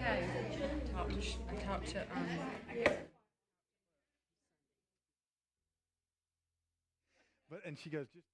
okay. I talked to And she goes, just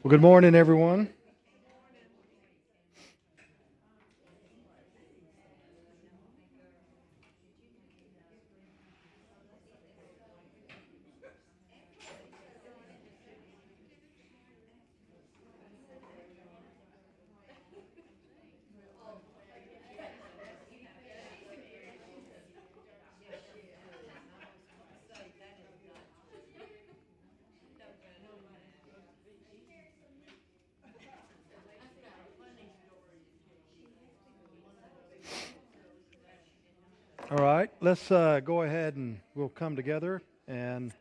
well, good morning, everyone. All right, let's go ahead and we'll come together. And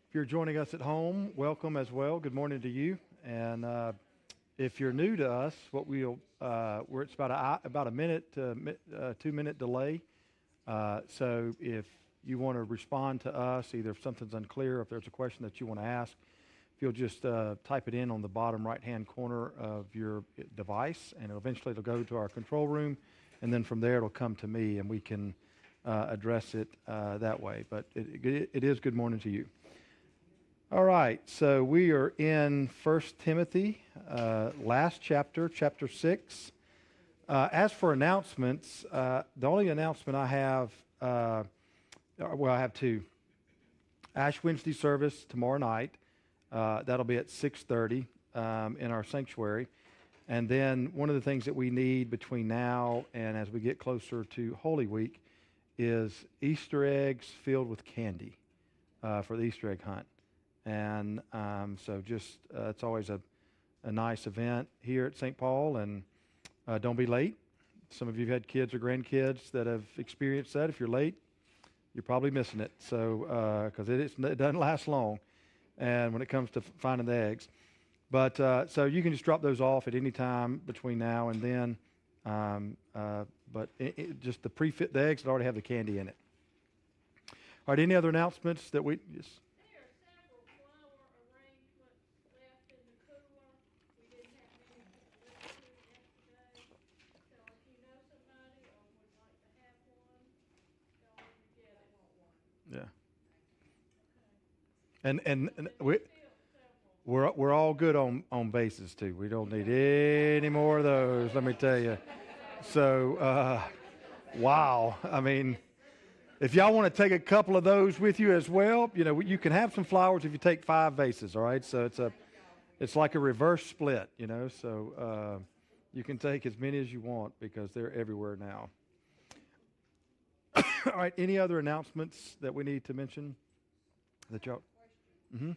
if you're joining us at home, welcome as well. Good morning to you. And if you're new to us, it's about a minute to 2 minute delay. So if you want to respond to us, either if something's unclear, if there's a question that you want to ask, if you'll just type it in on the bottom right-hand corner of your device, and eventually it'll go to our control room, and then from there it'll come to me, and we can address it that way. But it is good morning to you. All right, so we are in 1 Timothy, last chapter, chapter 6. As for announcements, the only announcement I have, I have two. Ash Wednesday service tomorrow night. That'll be at 6:30 in our sanctuary. And then one of the things that we need between now and as we get closer to Holy Week is Easter eggs filled with candy for the Easter egg hunt. And so just it's always a nice event here at St. Paul. And don't be late. Some of you have had kids or grandkids that have experienced that. If you're late, you're probably missing it. So because it doesn't last long, and when it comes to finding the eggs, but so you can just drop those off at any time between now and then. But just the pre-fit the eggs that already have the candy in it. All right. Any other announcements that we? Yes. And we're all good on bases too. We don't need any more of those. Let me tell you. So wow. I mean, if y'all want to take a couple of those with you as well, you can have some flowers if you take 5 vases. All right. So it's like a reverse split. So you can take as many as you want because they're everywhere now. All right. Any other announcements that we need to mention that y'all? Mm-hmm.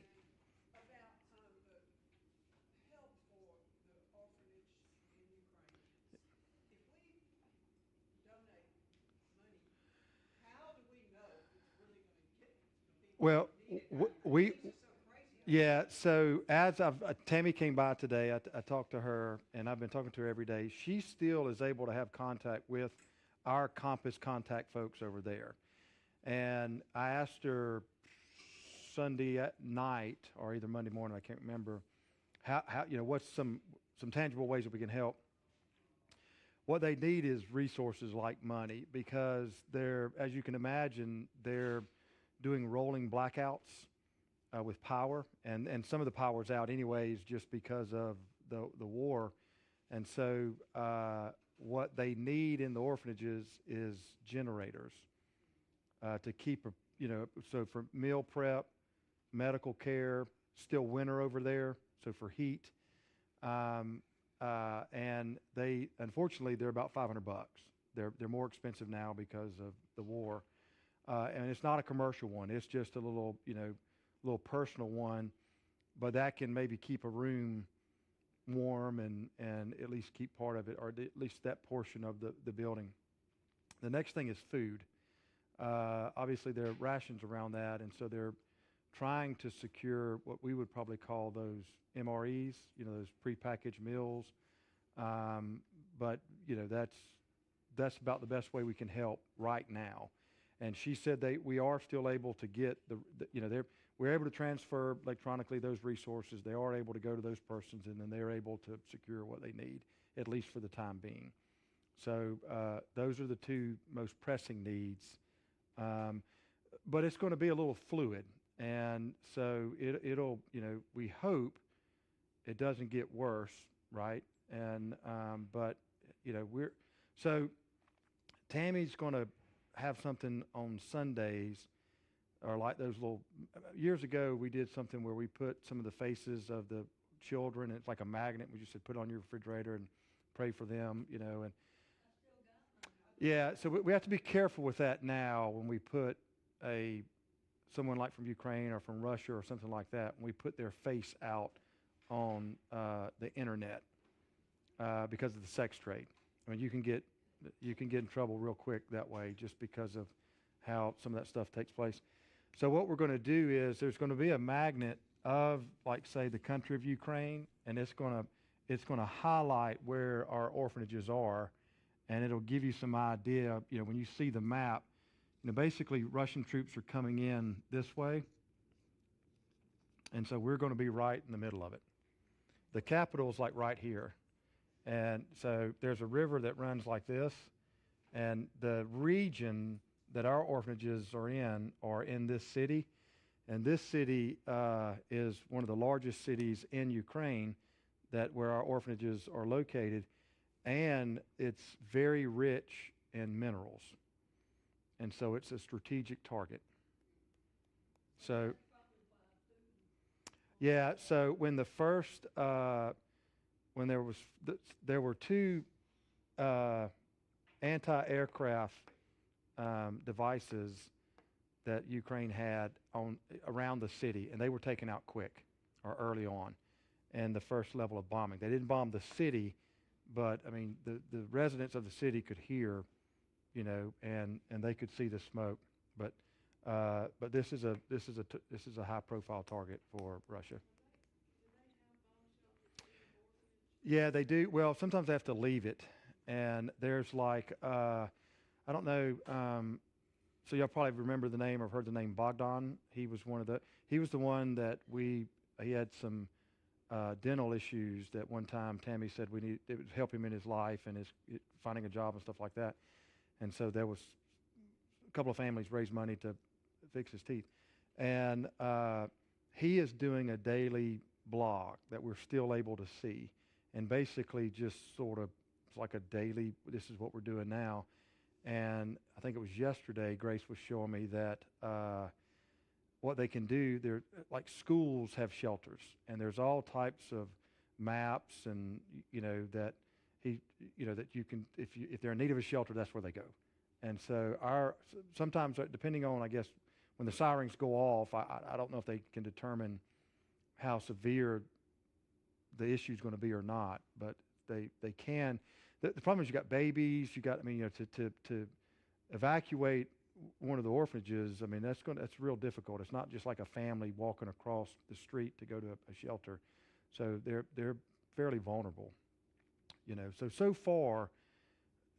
Well, we yeah. So as Tammy came by today, I talked to her, and I've been talking to her every day. She still is able to have contact with our Compass contact folks over there. And I asked her Sunday at night, or either Monday morning, I can't remember, how what's some tangible ways that we can help. What they need is resources like money because as you can imagine, they're doing rolling blackouts with power, and some of the power's out anyways just because of the war. And so what they need in the orphanages is generators to keep, so for meal prep, medical care, still winter over there, so for heat. Um, and unfortunately, they're about $500. They're more expensive now because of the war. And it's not a commercial one. It's just a little personal one, but that can maybe keep a room warm and at least keep part of it, or at least that portion of the building. The next thing is food. Obviously, there are rations around that, and so they're trying to secure what we would probably call those MREs, those prepackaged meals. But that's about the best way we can help right now. And she said we are still able to get we're able to transfer electronically those resources. They are able to go to those persons, and then they're able to secure what they need, at least for the time being. So those are the two most pressing needs. But it's going to be a little fluid. And so it'll, we hope it doesn't get worse, right? And but so Tammy's going to have something on Sundays, or like those little. Years ago, we did something where we put some of the faces of the children. It's like a magnet. We just said put it on your refrigerator and pray for them, and yeah. So we have to be careful with that now when we put someone like from Ukraine or from Russia or something like that, when we put their face out on the internet because of the sex trade. I mean, you can get in trouble real quick that way just because of how some of that stuff takes place. So what we're going to do is there's going to be a magnet of, like, say, the country of Ukraine, and it's going to highlight where our orphanages are, and it'll give you some idea. When you see the map, basically Russian troops are coming in this way, and so we're going to be right in the middle of it. The capital's like right here, and so there's a river that runs like this, and the region that our orphanages are in this city, and this city is one of the largest cities in Ukraine where our orphanages are located, and it's very rich in minerals. And so it's a strategic target. So, yeah. So when there were two anti-aircraft devices that Ukraine had around the city, and they were taken out quick or early on, and the first level of bombing. They didn't bomb the city, but I mean the residents of the city could hear. And they could see the smoke, but this is a high-profile target for Russia. Yeah, they do. Well, sometimes they have to leave it, and there's I don't know. So y'all probably remember the name or heard the name Bogdan. He was the one that he had some dental issues that one time Tammy said it would help him in his life and his finding a job and stuff like that. And so there was a couple of families raised money to fix his teeth. And he is doing a daily blog that we're still able to see, and basically just sort of it's like a daily. This is what we're doing now, and I think it was yesterday. Grace was showing me that what they can do. They're like schools have shelters, and there's all types of maps, and that he, that you can if they're in need of a shelter, that's where they go. And so sometimes depending on, I guess, when the sirens go off, I don't know if they can determine how severe the issue is going to be or not, but they can. The problem is you got babies, to evacuate one of the orphanages. I mean, that's real difficult. It's not just like a family walking across the street to go to a shelter. So they're fairly vulnerable, So far,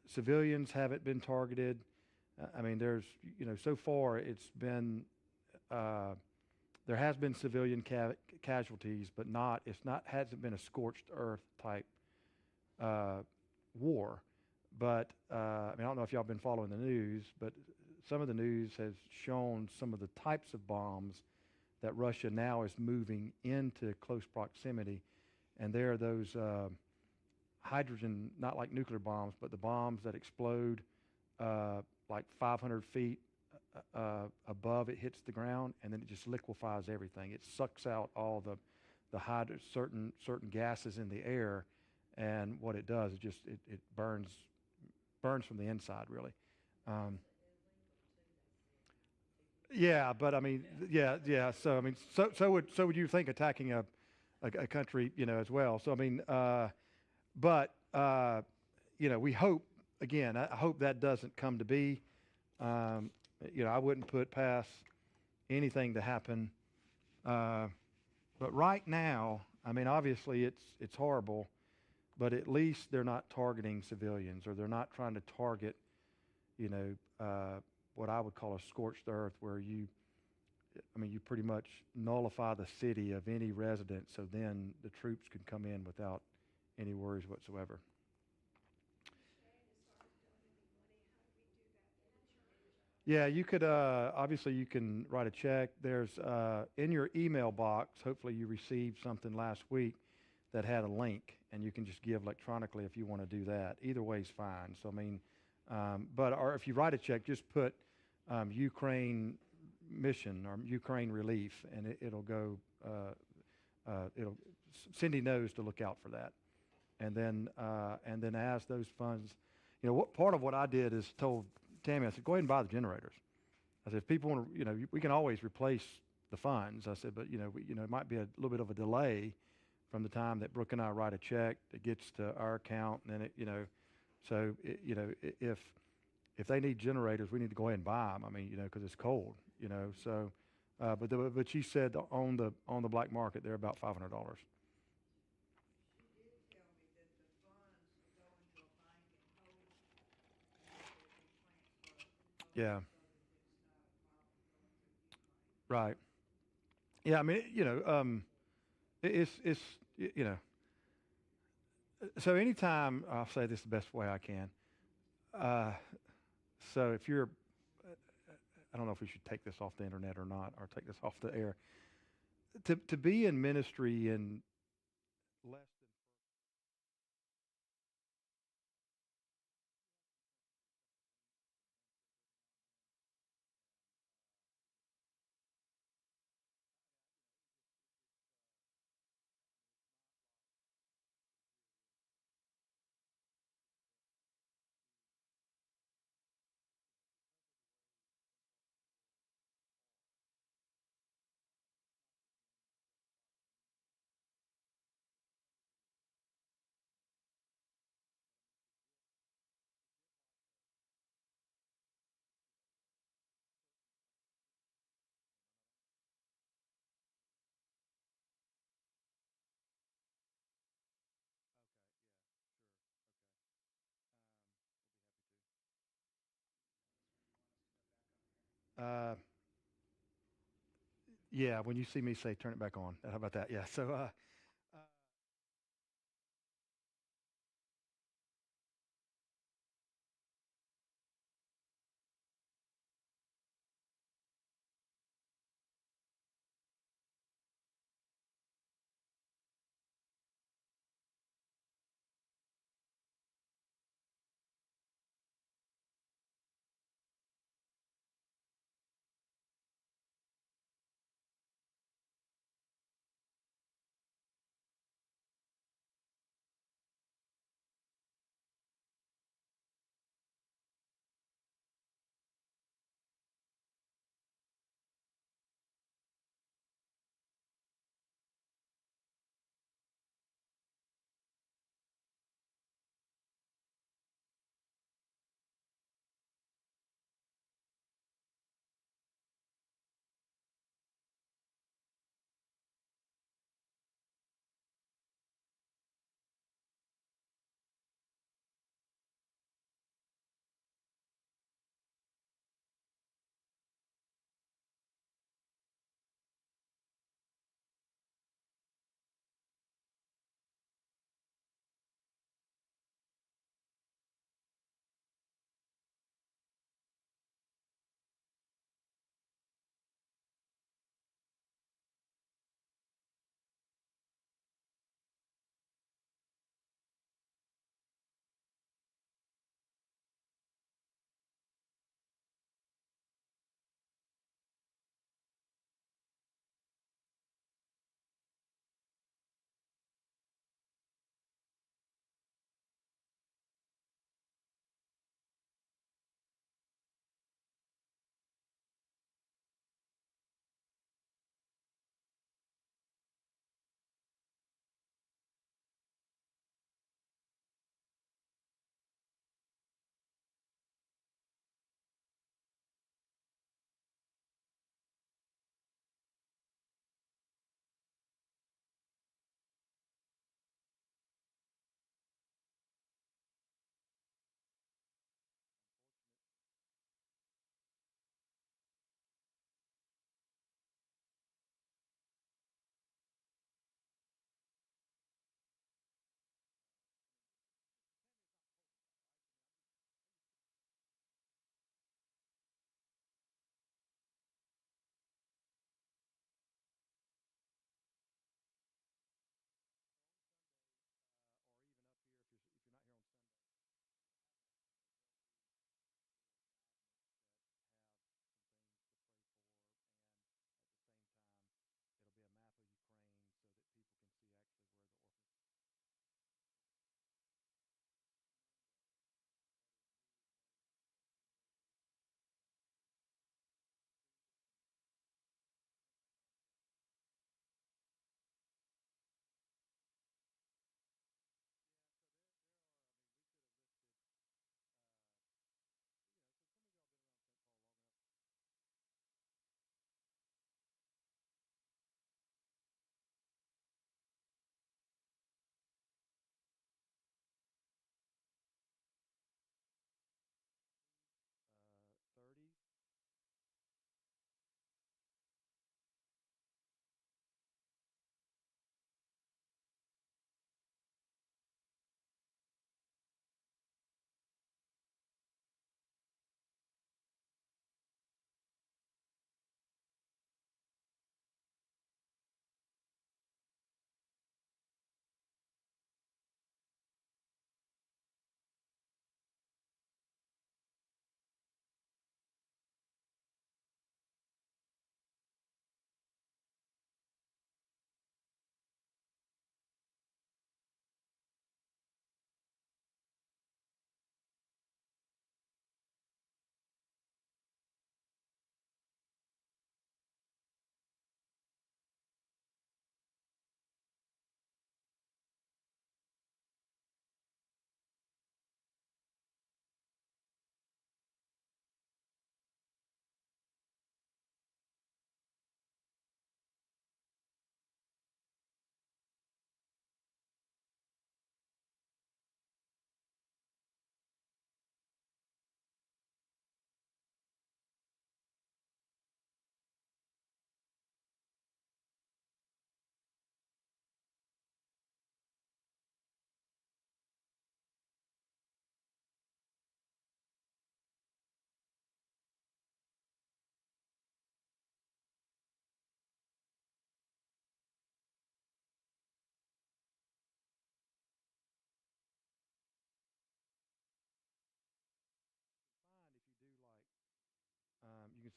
civilians haven't been targeted. There's so far it's been there has been civilian casualties, but hasn't been a scorched earth type war. But I don't know if y'all been following the news, but some of the news has shown some of the types of bombs that Russia now is moving into close proximity, and there are those hydrogen, not like nuclear bombs, but the bombs that explode like 500 feet above it hits the ground, and then it just liquefies everything. It sucks out all the certain gases in the air, and what it does is it burns from the inside, really. Yeah, but yeah. So would you think attacking a country, as well? So we hope again. I hope that doesn't come to be. I wouldn't put past anything to happen. But right now, obviously it's horrible, but at least they're not targeting civilians, or they're not trying to target, what I would call a scorched earth, where you pretty much nullify the city of any resident, so then the troops can come in without any worries whatsoever. Yeah, you could, obviously you can write a check. There's, in your email box, hopefully you received something last week that had a link, and you can just give electronically if you want to do that. Either way is fine. So, or if you write a check, just put Ukraine mission or Ukraine relief, and it'll go, Cindy knows to look out for that. And then as those funds, part of what I did is told Tammy, I said, go ahead and buy the generators. I said, if people want to, we can always replace the funds. I said, but it might be a little bit of a delay from the time that Brooke and I write a check that gets to our account, and then if they need generators, we need to go ahead and buy them. Because it's cold. But she said on the black market they're about $500. Yeah. Right. Yeah. It's so anytime, I'll say this the best way I can. So if you're, I don't know if we should take this off the internet or not, or take this off the air. To be in ministry in less than, yeah, when you see me say turn it back on. How about that? Yeah. So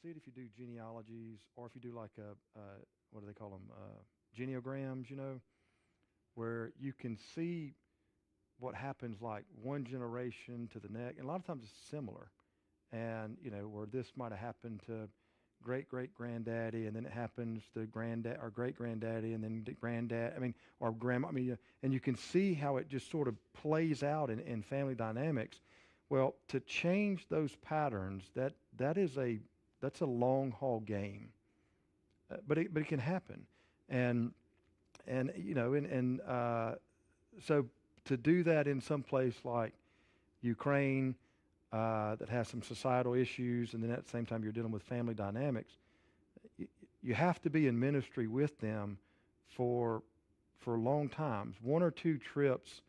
see it if you do genealogies, or if you do like what do they call them, geneograms, where you can see what happens like one generation to the next. And a lot of times it's similar. And, where this might have happened to great-great-granddaddy, and then it happens to granddad or great-granddaddy, and then granddad, or grandma. And you can see how it just sort of plays out in family dynamics. Well, to change those patterns, that's a long haul game, but it can happen, and so to do that in some place like Ukraine, that has some societal issues, and then at the same time you're dealing with family dynamics, you have to be in ministry with them for long times. One or two trips,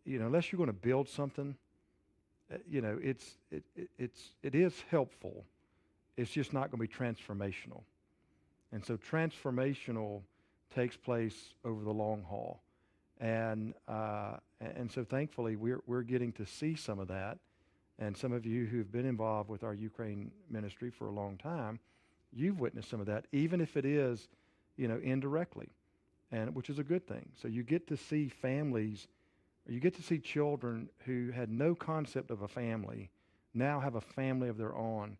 unless you're going to build something, it is helpful. It's just not going to be transformational. And so transformational takes place over the long haul. And so thankfully we're getting to see some of that. And some of you who've been involved with our Ukraine ministry for a long time, you've witnessed some of that, even if it is, indirectly, and which is a good thing. So you get to see families, or you get to see children who had no concept of a family now have a family of their own,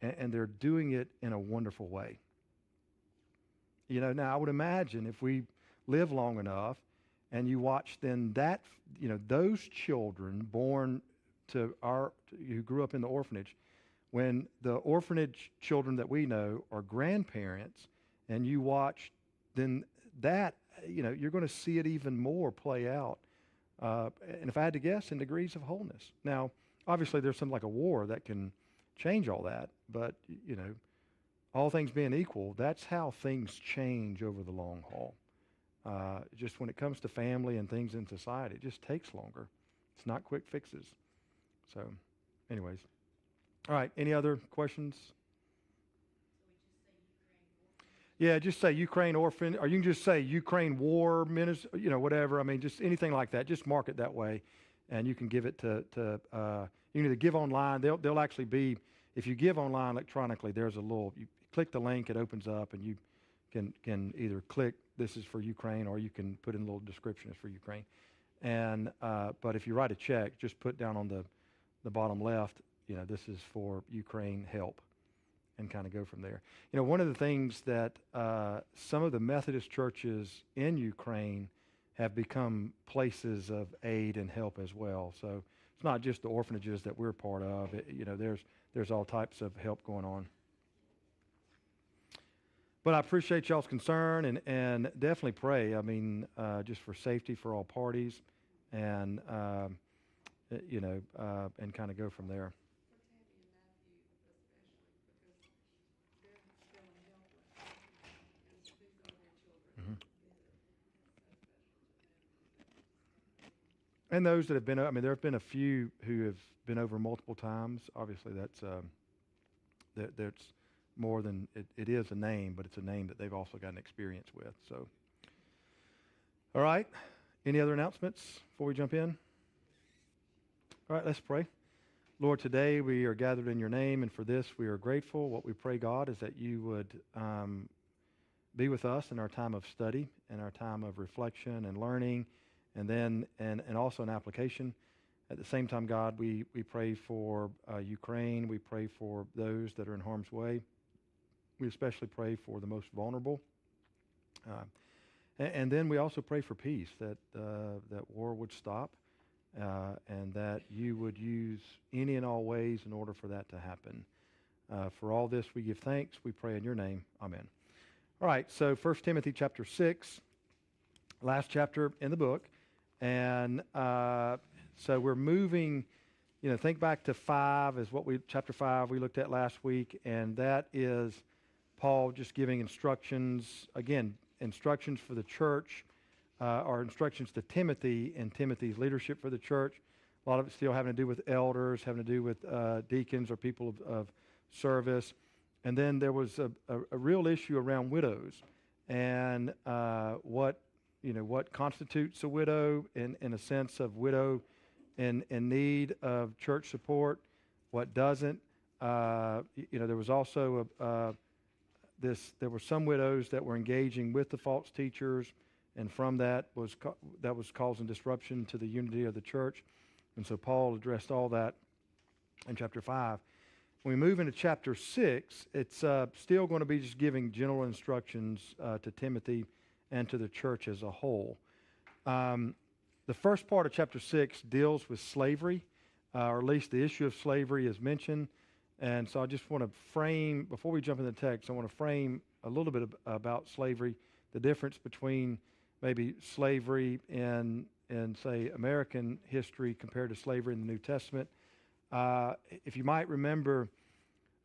and they're doing it in a wonderful way. Now I would imagine if we live long enough, and you watch then that, those children born who grew up in the orphanage, when the orphanage children that we know are grandparents, and you watch, then that, you're going to see it even more play out. And if I had to guess, in degrees of wholeness. Now, obviously, there's something like a war that can change all that, but, all things being equal, that's how things change over the long haul. Just when it comes to family and things in society, it just takes longer. It's not quick fixes. So, anyways. All right, any other questions? Yeah, just say Ukraine orphan, or you can just say Ukraine war ministry, whatever. Just anything like that. Just mark it that way, and you can give it to you can either give online. They'll actually be, if you give online electronically, there's a little, you click the link, it opens up, and you can either click this is for Ukraine, or you can put in a little description it's for Ukraine. And but if you write a check, just put down on the bottom left, this is for Ukraine help, and kind of go from there. One of the things that some of the Methodist churches in Ukraine have become places of aid and help as well. So it's not just the orphanages that we're part of. There's all types of help going on. But I appreciate y'all's concern, and definitely pray. Just for safety for all parties, and and kind of go from there. Mm-hmm. And those that have been, there have been a few who have been over multiple times. Obviously, that's more than it is a name, but it's a name that they've also got an experience with. So, all right. Any other announcements before we jump in? All right, let's pray. Lord, today we are gathered in your name, and for this we are grateful. What we pray, God, is that you would be with us in our time of study and our time of reflection and learning, and then and also an application. At the same time, God, we pray for Ukraine. We pray for those that are in harm's way. We especially pray for the most vulnerable. And then we also pray for peace, that war would stop, and that you would use any and all ways in order for that to happen. For all this we give thanks. We pray in your name. Amen. All right, so 1 Timothy chapter 6, last chapter in the book. And so we're moving, think back to 5 is chapter 5 we looked at last week, and that is Paul just giving instructions, again, instructions for the church, or instructions to Timothy and Timothy's leadership for the church. A lot of it still having to do with elders, having to do with deacons or people of service. And then there was a real issue around widows, and what constitutes a widow in a sense of widow in need of church support, what doesn't. there was also there were some widows that were engaging with the false teachers, and from that was causing disruption to the unity of the church. And so Paul addressed all that in chapter 5. When we move into chapter 6, it's still going to be just giving general instructions to Timothy and to the church as a whole. The first part of chapter 6 deals with slavery, or at least the issue of slavery is mentioned. And so I just want to frame, before we jump into the text, I want to frame a little bit about slavery, the difference between maybe slavery in say, American history compared to slavery in the New Testament. If you might remember,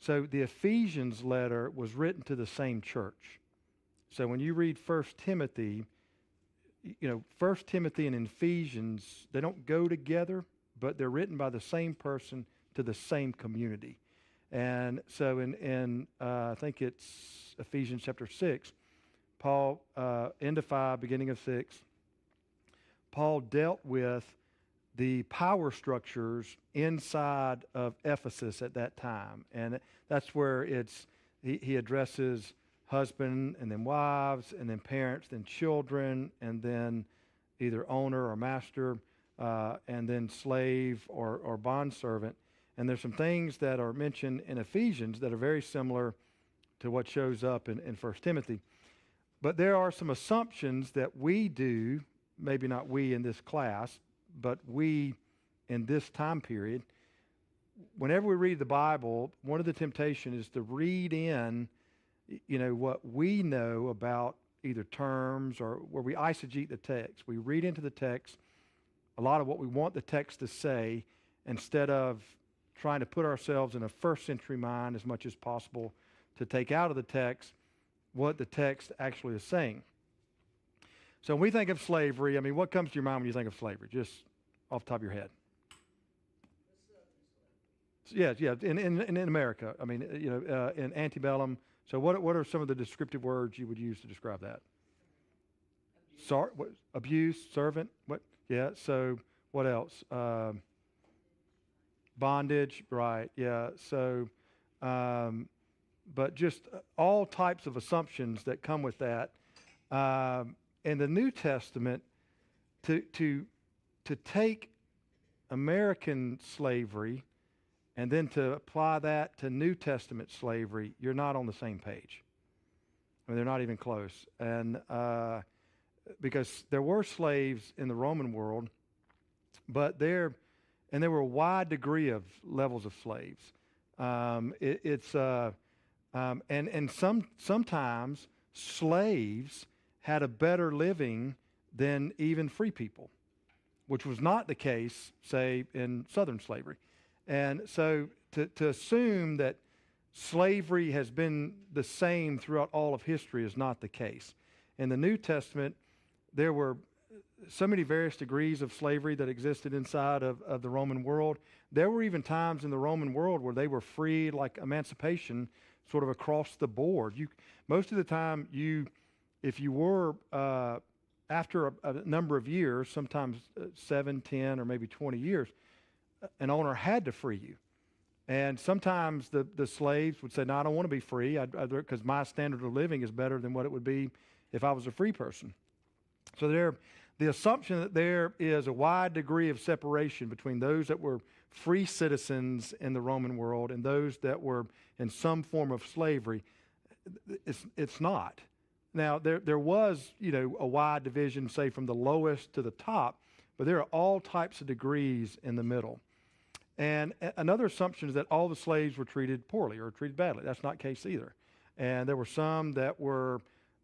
so the Ephesians letter was written to the same church. So when you read 1 Timothy, 1 Timothy and Ephesians, they don't go together, but they're written by the same person to the same community. And so in I think it's Ephesians chapter 6, Paul, end of 5, beginning of 6, Paul dealt with the power structures inside of Ephesus at that time. And that's where he addresses husband and then wives and then parents, then children, and then either owner or master, and then slave or bondservant. And there's some things that are mentioned in Ephesians that are very similar to what shows up in 1 Timothy. But there are some assumptions that we do, maybe not we in this class, but we in this time period. Whenever we read the Bible, one of the temptations is to read in, what we know about either terms or where we eisegete the text. We read into the text a lot of what we want the text to say instead of trying to put ourselves in a first century mind as much as possible to take out of the text what the text actually is saying. So when we think of slavery, what comes to your mind when you think of slavery? Just off the top of your head. Yeah, in America. In antebellum. So what are some of the descriptive words you would use to describe that? Abuse, servant. What? Yeah. So what else? Bondage. Right. Yeah. So, but just all types of assumptions that come with that. In the New Testament, to take American slavery and then to apply that to New Testament slavery, you're not on the same page. They're not even close. And because there were slaves in the Roman world, but there were a wide degree of levels of slaves. Sometimes slaves had a better living than even free people, which was not the case, say, in Southern slavery. And so to assume that slavery has been the same throughout all of history is not the case. In the New Testament, there were so many various degrees of slavery that existed inside of the Roman world. There were even times in the Roman world where they were free, like emancipation, sort of across the board. Most of the time, if you were, after a number of years, sometimes 7, 10, or maybe 20 years, an owner had to free you. And sometimes the slaves would say, no, I don't want to be free because my standard of living is better than what it would be if I was a free person. So the assumption that there is a wide degree of separation between those that were free citizens in the Roman world and those that were in some form of slavery, it's not. Now, there was, a wide division, say, from the lowest to the top, but there are all types of degrees in the middle. And another assumption is that all the slaves were treated poorly or treated badly. That's not the case either. And there were some that were,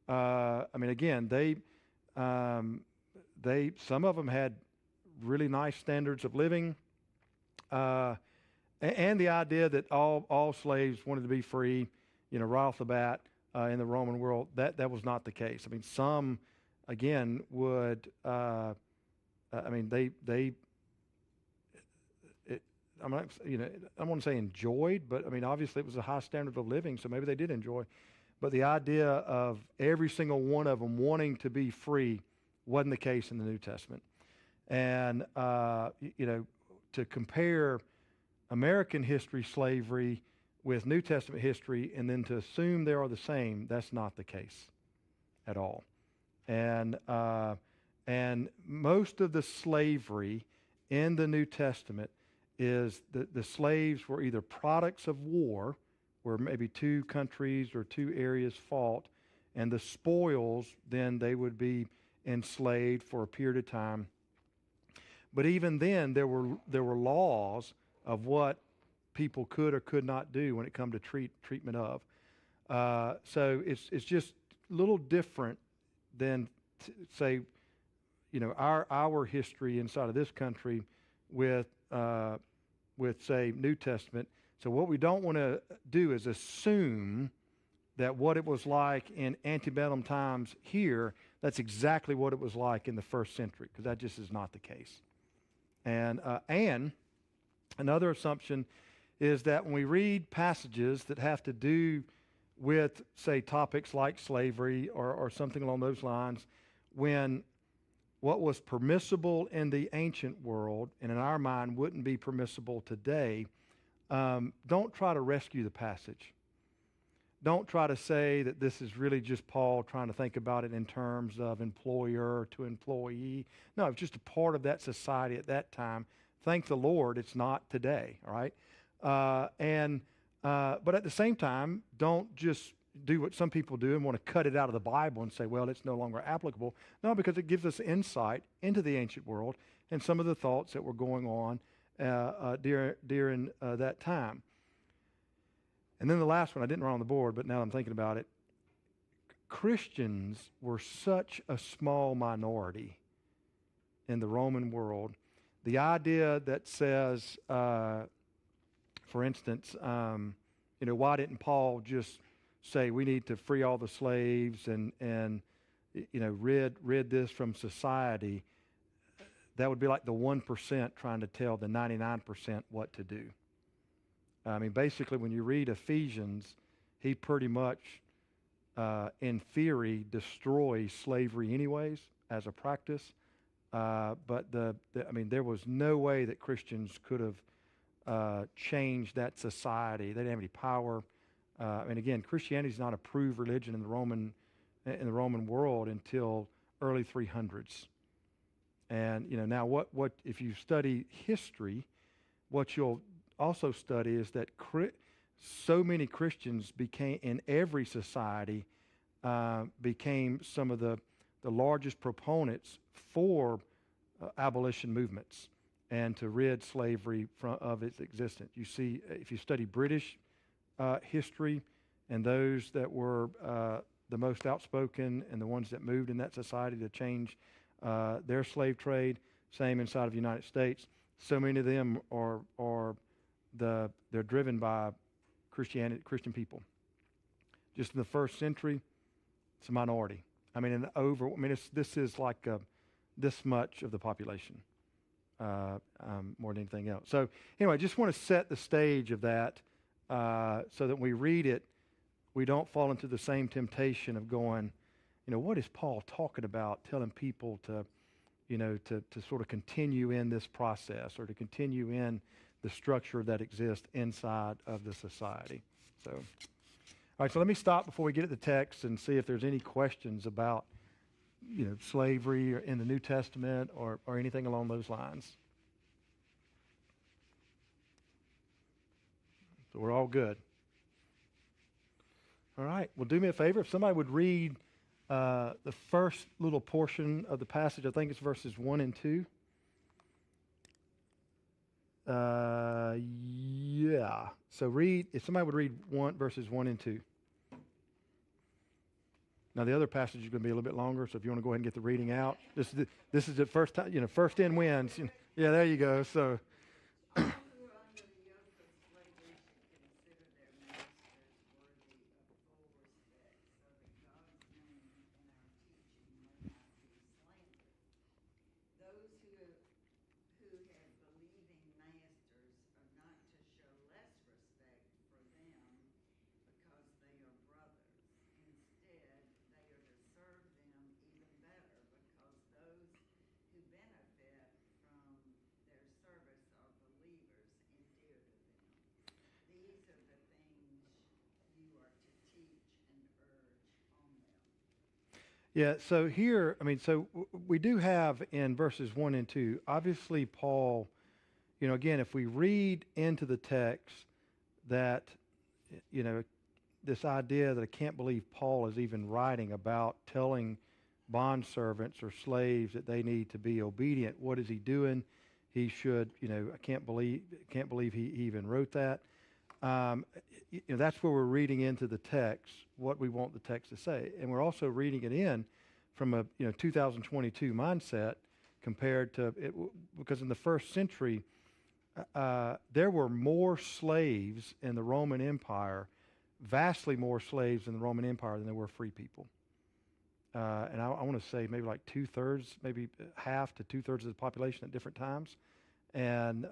again, some of them had really nice standards of living, and the idea that all slaves wanted to be free, right off the bat in the Roman world, that was not the case. Some, again, would, I'm not, I want to say enjoyed, but obviously it was a high standard of living, so maybe they did enjoy. But the idea of every single one of them wanting to be free wasn't the case in the New Testament. And, to compare American history slavery with New Testament history and then to assume they are the same, that's not the case at all. And most of the slavery in the New Testament is the slaves were either products of war, where maybe two countries or two areas fought, and the spoils, then they would be enslaved for a period of time. But even then, there were laws of what people could or could not do when it come to treatment of. So it's just a little different than say, our history inside of this country with say New Testament. So what we don't want to do is assume that what it was like in antebellum times here, that's exactly what it was like in the first century, because that just is not the case. And another assumption is that when we read passages that have to do with, say, topics like slavery or something along those lines, when what was permissible in the ancient world and in our mind wouldn't be permissible today, don't try to rescue the passage. Don't try to say that this is really just Paul trying to think about it in terms of employer to employee. No, it's just a part of that society at that time. Thank the Lord it's not today, all right? But at the same time, don't just do what some people do and want to cut it out of the Bible and say, well, it's no longer applicable. No, because it gives us insight into the ancient world and some of the thoughts that were going on during that time. And then the last one, I didn't write on the board, but now I'm thinking about it. Christians were such a small minority in the Roman world. The idea that says, for instance, why didn't Paul just say we need to free all the slaves and rid this from society? That would be like the 1% trying to tell the 99% what to do. I mean, basically, when you read Ephesians, he pretty much, in theory, destroys slavery anyways as a practice. But there was no way that Christians could have changed that society. They didn't have any power. And again, Christianity is not a proved religion in the Roman world until early 300s. And now what if you study history, what you'll also study is that so many Christians became in every society became some of the largest proponents for abolition movements and to rid slavery of its existence. You see, if you study British history and those that were the most outspoken and the ones that moved in that society to change their slave trade, same inside of the United States. So many of them they're driven by Christian people. Just in the first century, it's a minority. This is like this much of the population, more than anything else. So anyway, I just want to set the stage of that so that when we read it, we don't fall into the same temptation of going, what is Paul talking about, telling people to sort of continue in this process or to continue in the structure that exists inside of the society. So, all right, so let me stop before we get at the text and see if there's any questions about, slavery or in the New Testament or anything along those lines. So we're all good. All right, well, do me a favor. If somebody would read the first little portion of the passage, I think it's verses 1 and 2. Yeah. So if somebody would read verses 1 and 2. Now the other passage is going to be a little bit longer, so if you want to go ahead and get the reading out, this is the first time, first in wins. Yeah, there you go. So. Service Yeah, so here, we do have in verses 1 and 2, obviously Paul, again, if we read into the text that, you know, this idea that I can't believe Paul is even writing about telling bondservants or slaves that they need to be obedient. What is he doing? He should, I can't believe he even wrote that. Um, that's where we're reading into the text what we want the text to say, and we're also reading it in from a 2022 mindset compared to it, because in the first century there were more slaves in the Roman Empire, vastly more slaves in the Roman Empire than there were free people. And I want to say maybe like 2/3, maybe half to 2/3 of the population at different times, and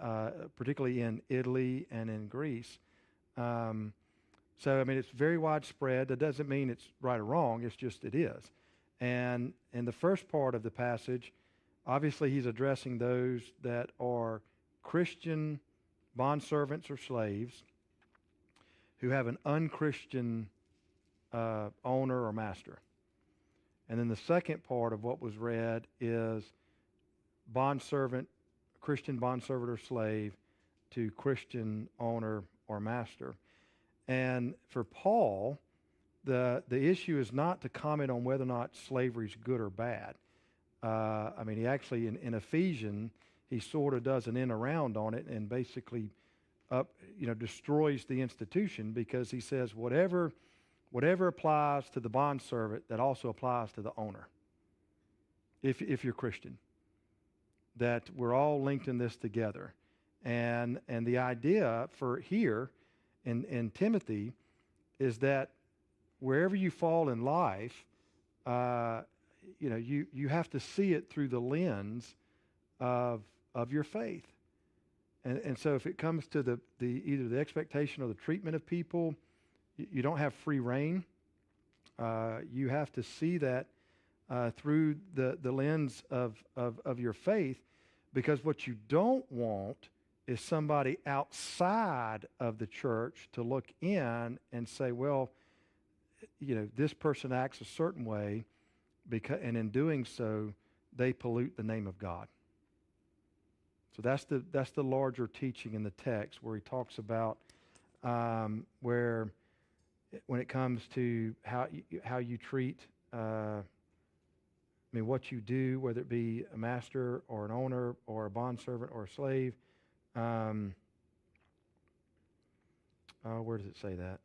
particularly in Italy and in Greece. So, it's very widespread. That doesn't mean it's right or wrong. It's just it is. And in the first part of the passage, obviously he's addressing those that are Christian bondservants or slaves who have an unchristian owner or master. And then the second part of what was read is bondservant, Christian bondservant or slave to Christian owner or master. And for Paul, the issue is not to comment on whether or not slavery is good or bad. He actually, in Ephesians, he sort of does an in around on it and basically destroys the institution, because he says whatever applies to the bondservant, that also applies to the owner. If you're Christian, that we're all linked in this together, and the idea for here in Timothy is that wherever you fall in life, you have to see it through the lens of your faith. And so if it comes to the either the expectation or the treatment of people, you don't have free reign. You have to see that through the lens of your faith, because what you don't want is somebody outside of the church to look in and say, well, this person acts a certain way, and in doing so, they pollute the name of God. So that's the larger teaching in the text, where he talks about where when it comes to how you treat, what you do, whether it be a master or an owner or a bondservant or a slave. Where does it say that?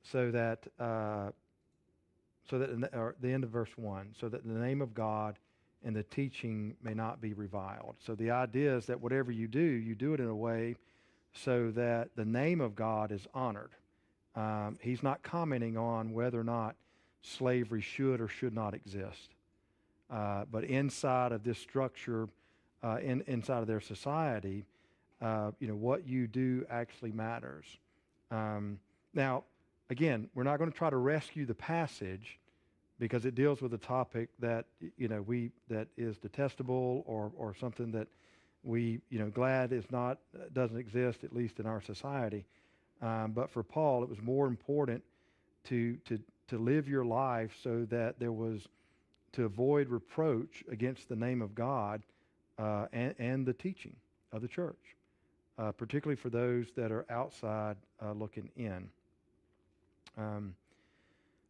So that or the end of verse 1, so that the name of God and the teaching may not be reviled. So the idea is that whatever you do it in a way so that the name of God is honored. He's not commenting on whether or not slavery should or should not exist. But inside of this structure, inside of their society, what you do actually matters. Now, again, we're not going to try to rescue the passage, because it deals with a topic that that is detestable or something that we glad doesn't exist, at least in our society. But for Paul, it was more important to live your life so that there was to avoid reproach against the name of God and the teaching of the church, particularly for those that are outside looking in.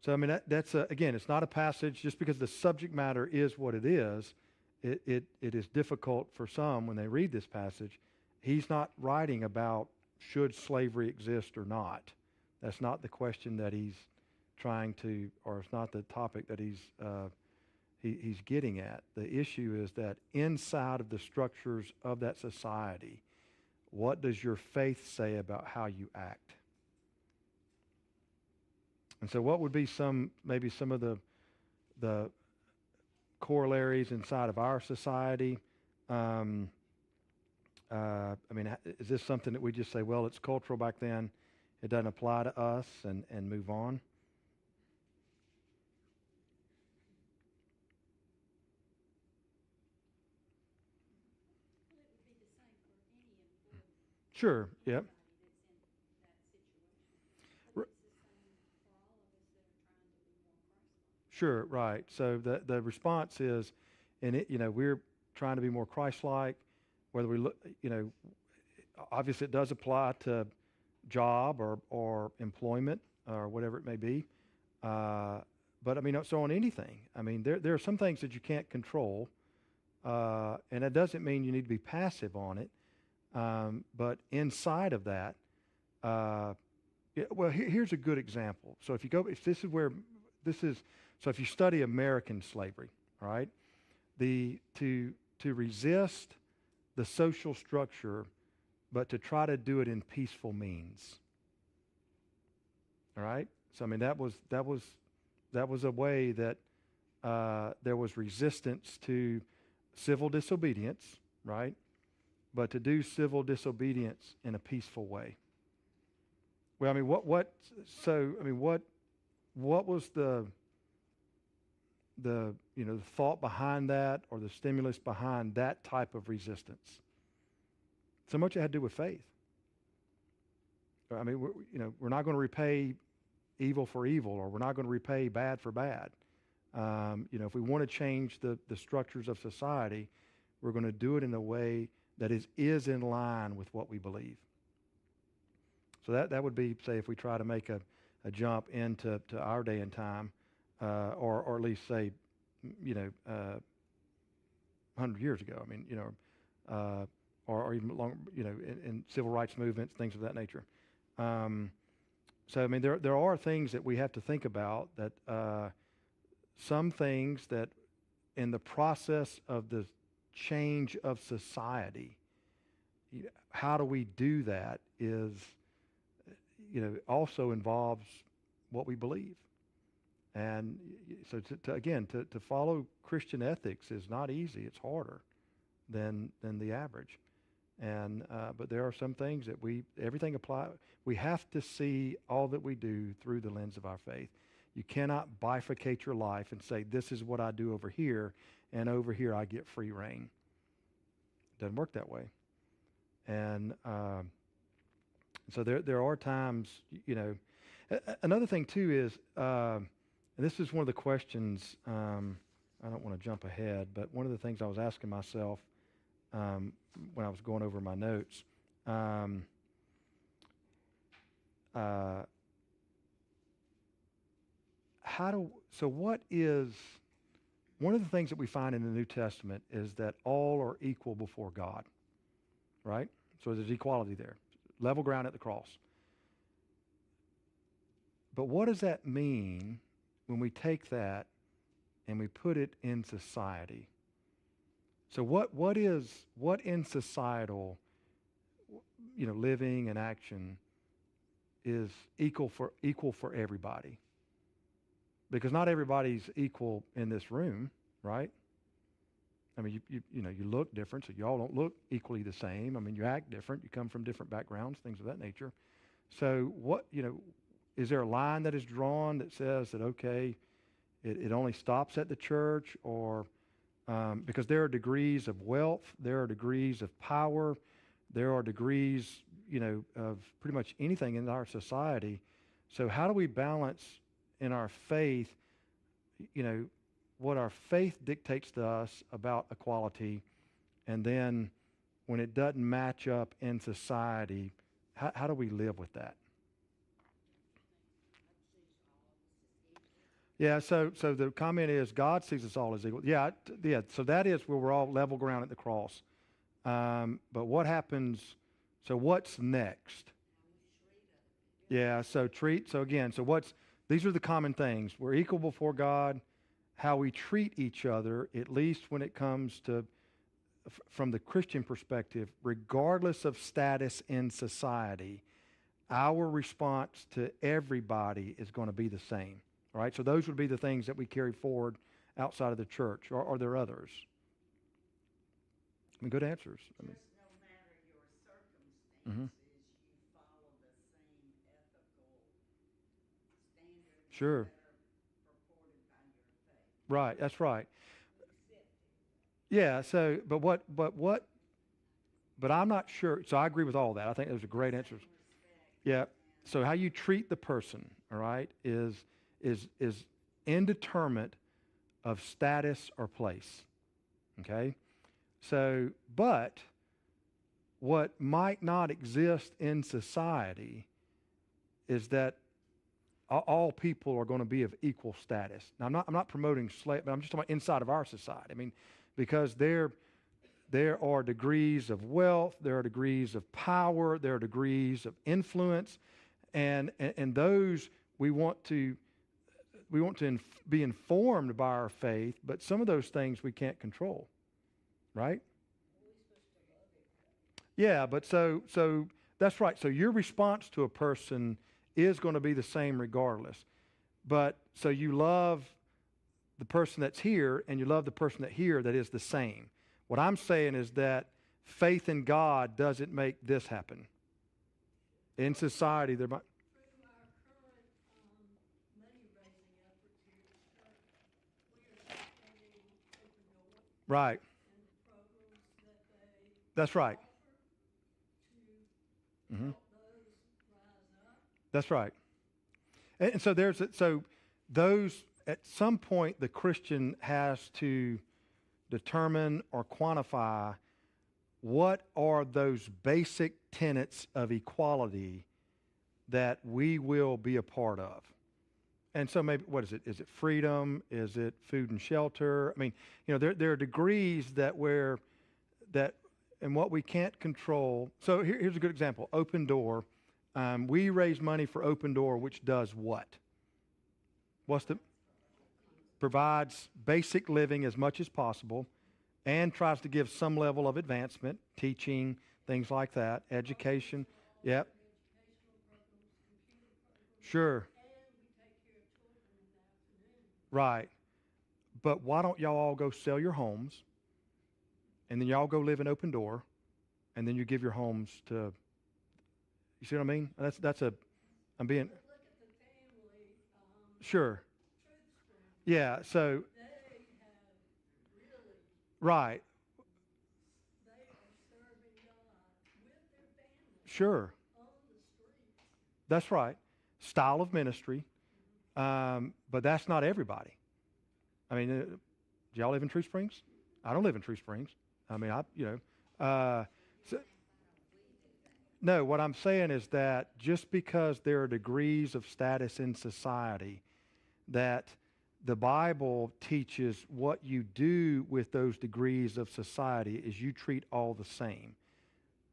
So that's again, it's not a passage just because the subject matter is what it is. It is difficult for some when they read this passage. He's not writing about should slavery exist or not. That's not the question that he's trying to, or it's not the topic that he's getting at. The issue is that inside of the structures of that society, what does your faith say about how you act? And so what would be maybe some of the corollaries inside of our society? Is this something that we just say, well, it's cultural back then, it doesn't apply to us, and move on? Sure, yep. Sure, right. So the response is, and we're trying to be more Christ-like. Whether we look, obviously it does apply to job or employment or whatever it may be. But I mean, so on anything. I mean, there are some things that you can't control, and that doesn't mean you need to be passive on it. But inside of that, here's a good example. So if you study American slavery, all right, to resist the social structure, but to try to do it in peaceful means. All right. So I mean that was a way that there was resistance to civil disobedience, right? But to do civil disobedience in a peaceful way. Well, I mean, what was the thought behind that, or the stimulus behind that type of resistance? So much it had to do with faith. I mean, we're not going to repay evil for evil, or we're not going to repay bad for bad. If we want to change the structures of society, we're going to do it in a way that is in line with what we believe. So that would be, say, if we try to make a jump into our day and time, or at least say, 100 years ago. I mean, or even longer, in civil rights movements, things of that nature. So I mean, there are things that we have to think about, that some things that in the process of the change of society, how do we do that is, also involves what we believe. And so to follow Christian ethics is not easy. It's harder than the average. And but there are some things that we have to see all that we do through the lens of our faith. You cannot bifurcate your life and say, this is what I do over here, and over here I get free reign. It doesn't work that way. And so there are times, another thing too is, and this is one of the questions, I don't want to jump ahead, but one of the things I was asking myself when I was going over my notes, one of the things that we find in the New Testament is that all are equal before God, right? So there's equality there, level ground at the cross. But what does that mean when we take that and we put it in society? So what in societal, living and action is equal for everybody? Because not everybody's equal in this room, right? I mean, you look different, so you all don't look equally the same. I mean, you act different. You come from different backgrounds, things of that nature. So is there a line that is drawn that says that, okay, it only stops at the church, or because there are degrees of wealth, there are degrees of power, there are degrees, of pretty much anything in our society. So how do we balance in our faith, what our faith dictates to us about equality, and then when it doesn't match up in society, how do we live with that? Yeah, so the comment is God sees us all as equal. Yeah. So that is where we're all level ground at the cross. But what happens? So what's next? Yeah. So these are the common things. We're equal before God. How we treat each other, at least when it comes to, from the Christian perspective, regardless of status in society, our response to everybody is going to be the same. All right, so those would be the things that we carry forward outside of the church. Or are there others? I mean, good answers. I mean, no matter your circumstances, you follow the same ethical standards sure. that are purported by your faith. Right, that's right. Accepted. Yeah, so, but I'm not sure. So I agree with all that. I think those are great answers. Yeah, so how you treat the person, all right, is indeterminate of status or place. Okay? So, but what might not exist in society is that all people are going to be of equal status. Now, I'm not promoting slave, but I'm just talking about inside of our society. I mean, because there are degrees of wealth, there are degrees of power, there are degrees of influence, and those we want to be informed by our faith, but some of those things we can't control, right? Yeah, but so that's right. So your response to a person is going to be the same regardless. But so you love the person that's here and you love the person that here that is the same. What I'm saying is that faith in God doesn't make this happen. In society, there might... Through our current money-raising efforts here at the church, we are supporting Open Door Right. and the programs that they That's right. offer to Mhm. help those rise up. That's right. And so so those, at some point the Christian has to determine or quantify what are those basic tenets of equality that we will be a part of. And so maybe, what is it? Is it freedom? Is it food and shelter? I mean, there are degrees and what we can't control. So here's a good example. Open Door. We raise money for Open Door, which does what? Provides basic living as much as possible and tries to give some level of advancement, teaching, things like that, education. Yep. Sure. And we take care of children in the afternoon. Right. But why don't y'all all go sell your homes, and then y'all go live in Open Door, and then you give your homes to... You see what I mean? I'm being... But look at the family, Sure. Truth Stream. Yeah, so... They have really, Right. they are serving God with their family Sure. on the streets. That's right. Style of ministry. But that's not everybody. I mean, do y'all live in Tree Springs? I don't live in Tree Springs. I mean, no, what I'm saying is that just because there are degrees of status in society, that the Bible teaches what you do with those degrees of society is you treat all the same.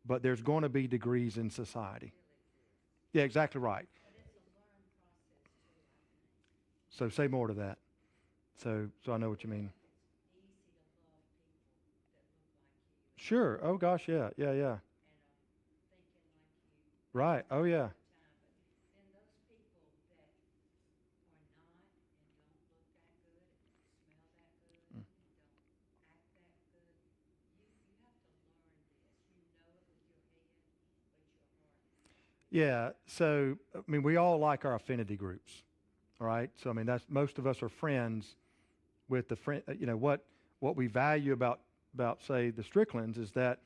But there's going to be degrees in society. Yeah, exactly right. So say more to that. So I know what you mean. Sure. Oh gosh, yeah. Right. Oh yeah. Yeah. So I mean, we all like our affinity groups, all right? So I mean, that's most of us are friends with the friend. What we value about say the Stricklands is that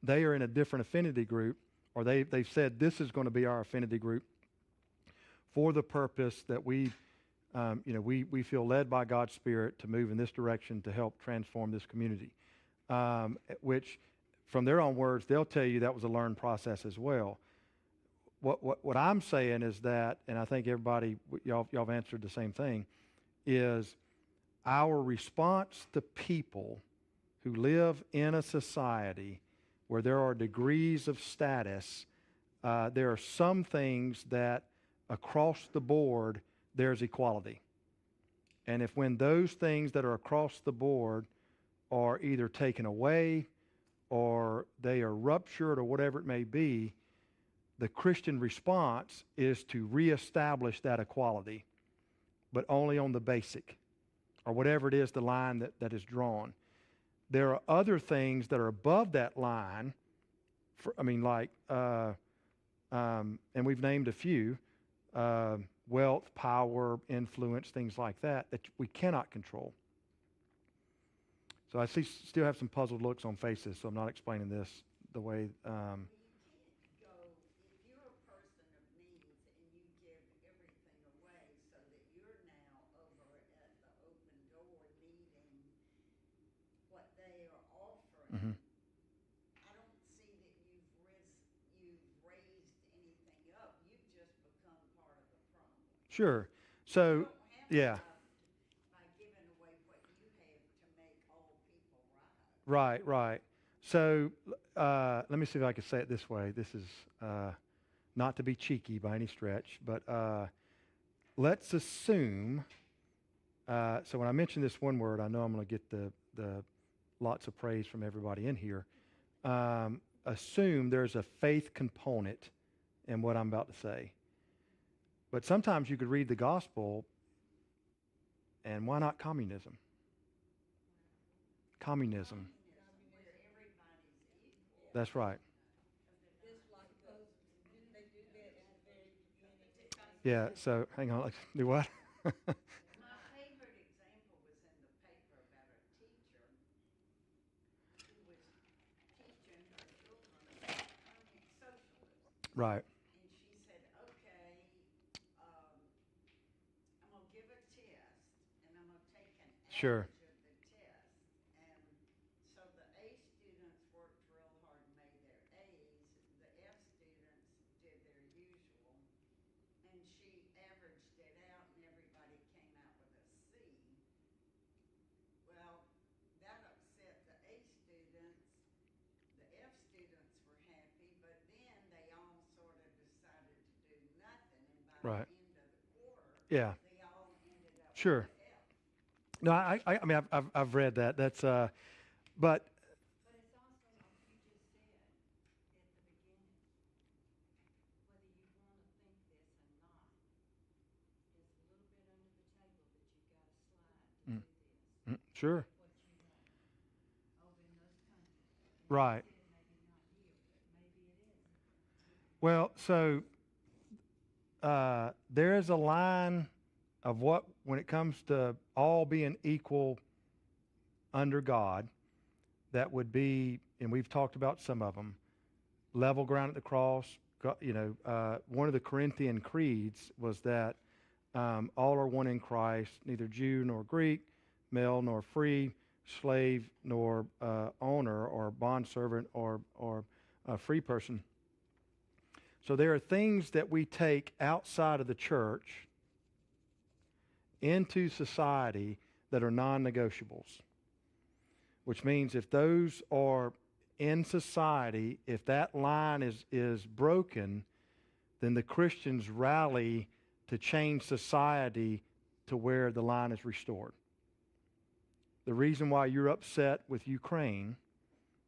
they are in a different affinity group, or they've said this is going to be our affinity group for the purpose that we feel led by God's Spirit to move in this direction to help transform this community. Which, from their own words, they'll tell you that was a learned process as well. What I'm saying is that, and I think everybody, y'all have answered the same thing, is our response to people who live in a society where there are degrees of status. There are some things that across the board there's equality. And when those things that are across the board are either taken away or they are ruptured or whatever it may be, the Christian response is to reestablish that equality, but only on the basic, or whatever it is, the line that is drawn. There are other things that are above that line, and we've named a few, wealth, power, influence, things like that we cannot control. So I still have some puzzled looks on faces, so I'm not explaining this the way... You can't go, if you're a person of means and you give everything away so that you're now over Mm-hmm. I don't see that you've raised anything up. You've just become part of the problem. Sure. You So, don't have yeah, enough by giving away what you have to make all people right. right. So, let me see if I can say it this way. This is not to be cheeky by any stretch, but let's assume. So when I mention this one word, I know I'm going to get the lots of praise from everybody in here. Assume there's a faith component in what I'm about to say. But sometimes you could read the gospel, and why not communism? Communism. Where everybody's equal. That's right. Just like those, didn't they do that in the very beginning? Yeah, so hang on. Do what? My favorite example was in the paper about a teacher who was teaching her children about socialism. Right. And she said, okay, I'm going to give a test, and I'm going to take an Sure. average of the test. And so the A students worked real hard and made their A's. The F students did their usual. And she averaged it out, and everybody came out with a C. Well, that upset the A students. The F students were happy, but then they all sort of decided to do nothing, and by Right. the end of the quarter, Yeah. they all ended up Sure. with F. No, I mean, I've read that. That's, but But it's also like you just said at the beginning, whether you want to think this or not, there's a little bit under the table that you've got to slide to Mm. do this. Sure. What you want over in those countries. And Right. you said maybe not here, but maybe it is. Well, so there is a line of what, when it comes to all being equal under God, that would be, and we've talked about some of them, level ground at the cross. One of the Corinthian creeds was that all are one in Christ, neither Jew nor Greek, male nor free, slave nor owner, or bondservant or free person. So there are things that we take outside of the church into society that are non-negotiables, which means if those are in society, if that line is broken, then the Christians rally to change society to where the line is restored. The reason why you're upset with Ukraine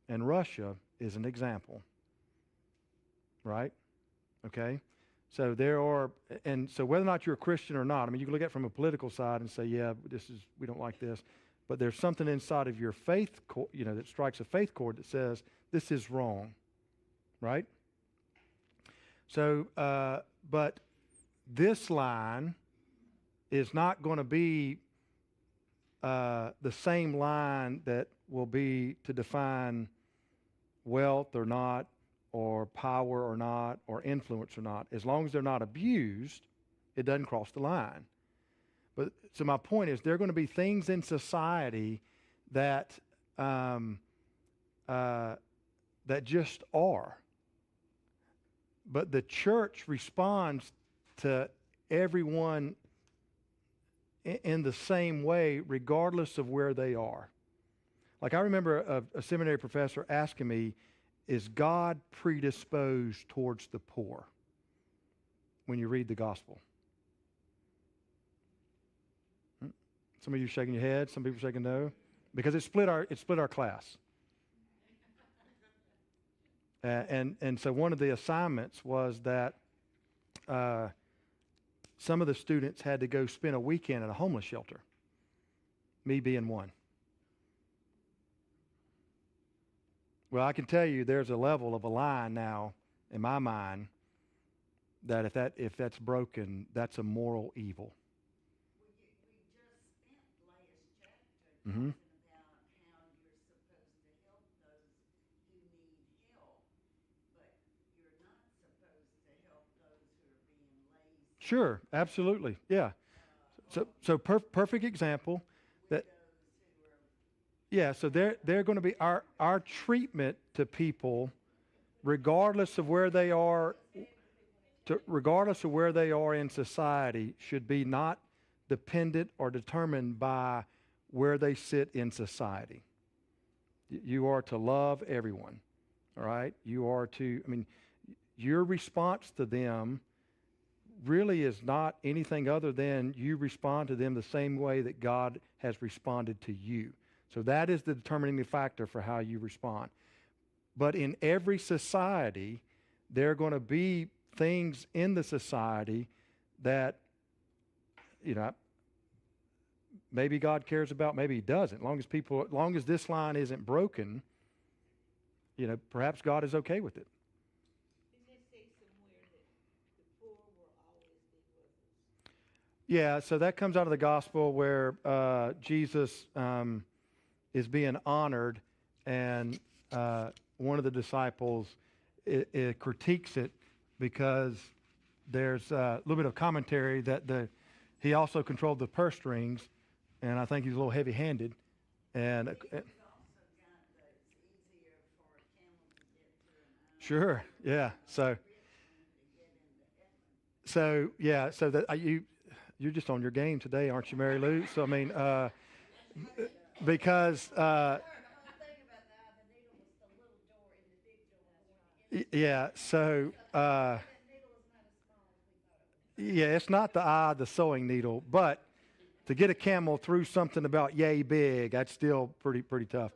and Russia is an example, right? Okay? So there are, and so whether or not you're a Christian or not, I mean, you can look at it from a political side and say, yeah, we don't like this. But there's something inside of your faith, that strikes a faith chord that says, this is wrong, right? So, but this line is not going to be the same line that will be to define wealth or not, or power or not, or influence or not. As long as they're not abused, it doesn't cross the line. But so my point is, there are going to be things in society that that just are. But the church responds to everyone in the same way, regardless of where they are. Like I remember a seminary professor asking me, is God predisposed towards the poor when you read the gospel? Some of you shaking your head, some people shaking no, because it split our class. And so one of the assignments was that some of the students had to go spend a weekend at a homeless shelter, me being one. Well, I can tell you there's a level of a line now in my mind that if that's broken, that's a moral evil. We just spent last chapter Mm-hmm. talking about how you're supposed to help those who need help, but you're not supposed to help those who are being lazy. Sure, absolutely, yeah. So perfect example that Widows who are Yeah, so they're going to be our treatment to people, regardless of where they are, regardless of where they are in society, should be not dependent or determined by where they sit in society. You are to love everyone, all right? You are to, I mean, your response to them really is not anything other than you respond to them the same way that God has responded to you. So that is the determining factor for how you respond. But in every society, there are going to be things in the society that, maybe God cares about, maybe he doesn't. As long as this line isn't broken, perhaps God is okay with it. Yeah, so that comes out of the gospel where Jesus is being honored, and one of the disciples it critiques it because there's a little bit of commentary that he also controlled the purse strings, and I think he's a little heavy-handed. And He's also got that it's easier for a camel to get to an sure, yeah. So that you're just on your game today, aren't you, Mary Lou? So I mean, because yeah, so yeah, it's not the sewing needle, but to get a camel through something about yay big, that's still pretty tough.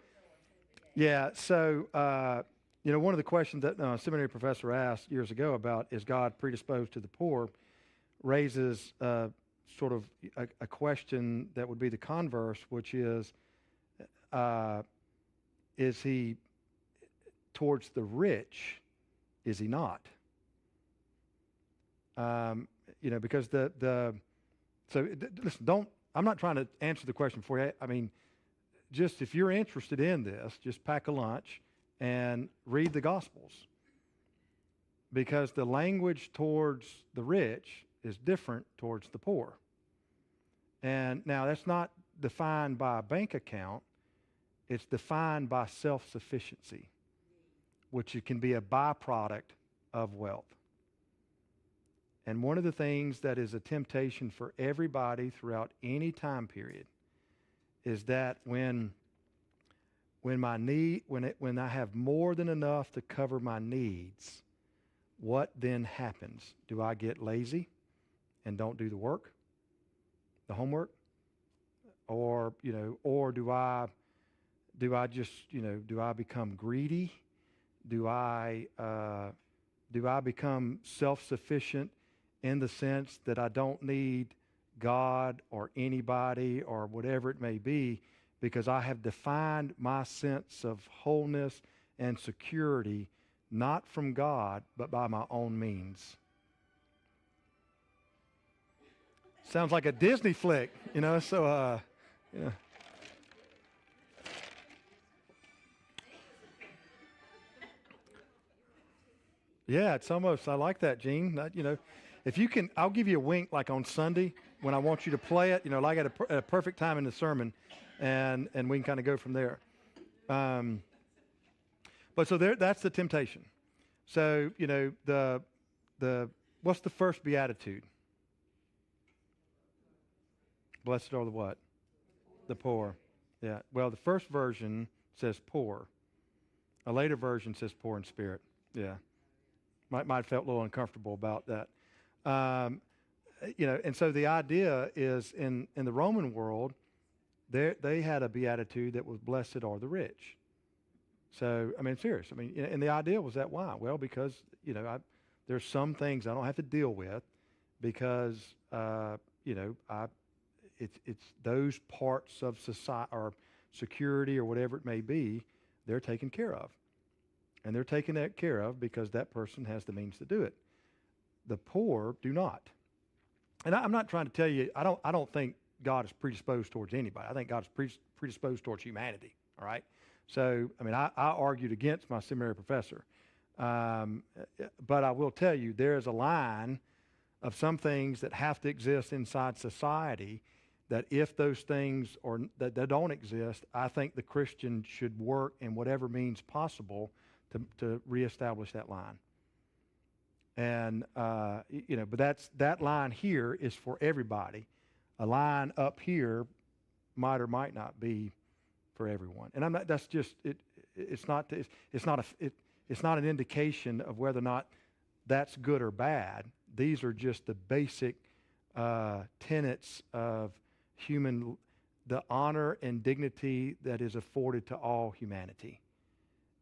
Yeah, so one of the questions that a seminary professor asked years ago about is God predisposed to the poor raises sort of a question that would be the converse, which is he towards the rich? Is he not? Because listen, I'm not trying to answer the question for you. I mean, just if you're interested in this, just pack a lunch and read the Gospels. Because the language towards the rich is different towards the poor. And now that's not defined by a bank account. It's defined by self-sufficiency, which it can be a byproduct of wealth. And one of the things that is a temptation for everybody throughout any time period is that when I have more than enough to cover my needs, what then happens? Do I get lazy and don't do the work, the homework? Or do I become greedy? Do I become self-sufficient in the sense that I don't need God or anybody or whatever it may be, because I have defined my sense of wholeness and security not from God, but by my own means? Sounds like a Disney flick, so, yeah. Yeah, it's almost, I like that, Gene. If you can, I'll give you a wink like on Sunday when I want you to play it, like at a perfect time in the sermon, and we can kind of go from there. But so that's the temptation. So, what's the first beatitude? Blessed are the what? The poor. Yeah. Well, the first version says poor. A later version says poor in spirit. Yeah. Might have felt a little uncomfortable about that. And so the idea is in the Roman world, they had a beatitude that was blessed are the rich. So, I mean, serious. I mean, and the idea was that why? Well, because, there's some things I don't have to deal with because, it's those parts of society or security or whatever it may be, they're taken care of. And they're taken care of because that person has the means to do it. The poor do not. And I'm not trying to tell you, I don't think God is predisposed towards anybody. I think God is predisposed towards humanity, all right? So, I mean, I argued against my seminary professor. But I will tell you, there is a line of some things that have to exist inside society that if those things or that don't exist, I think the Christian should work in whatever means possible to reestablish that line. And but that line here is for everybody. A line up here might or might not be for everyone. And I'm not. That's just it. It's not an indication of whether or not that's good or bad. These are just the basic tenets of the honor and dignity that is afforded to all humanity.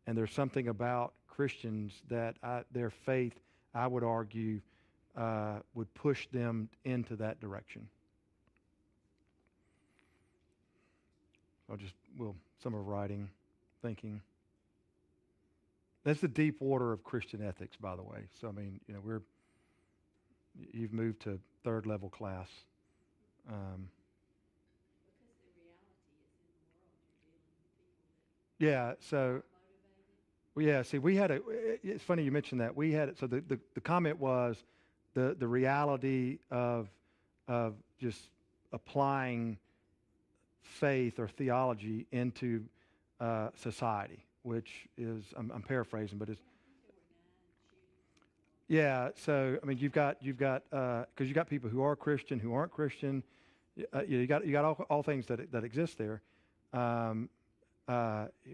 And there's something about Christians that their faith, I would argue, would push them into that direction. Some of writing, thinking. That's the deep water of Christian ethics, by the way. So, I mean, you've moved to third level class. Because the reality is in the world, you're dealing with people that Yeah, so, are motivated. well, yeah, see, it's funny you mentioned that. We had it, so the comment was the reality of just applying faith or theology into society, which is, I'm paraphrasing, but it's, yeah, so, I mean, you've got because you got people who are Christian, who aren't Christian. You got all things that exist there.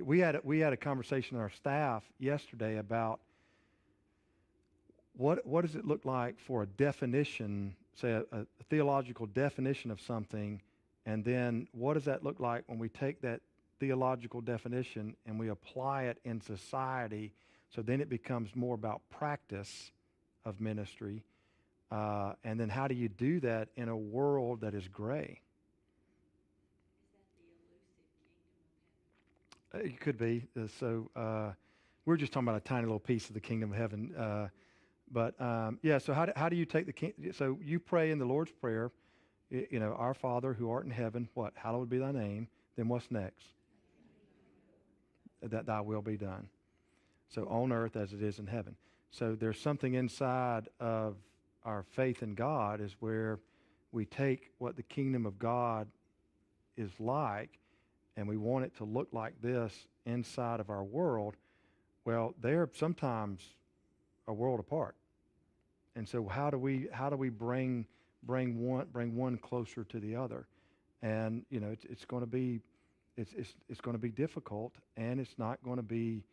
We had a conversation in our staff yesterday about what does it look like for a definition, say a theological definition of something, and then what does that look like when we take that theological definition and we apply it in society? So then it becomes more about practice of ministry. And then how do you do that in a world that is gray? Is that the elusive kingdom of heaven? It could be. We're just talking about a tiny little piece of the kingdom of heaven. So how do you take so you pray in the Lord's Prayer, our Father who art in heaven, what? Hallowed be thy name. Then what's next? That thy will be done. So on earth as it is in heaven. So there's something inside of our faith in God is where we take what the kingdom of God is like and we want it to look like this inside of our world. Well, they're sometimes a world apart. And so how do we bring one closer to the other? And it's going to be difficult, and it's not going to be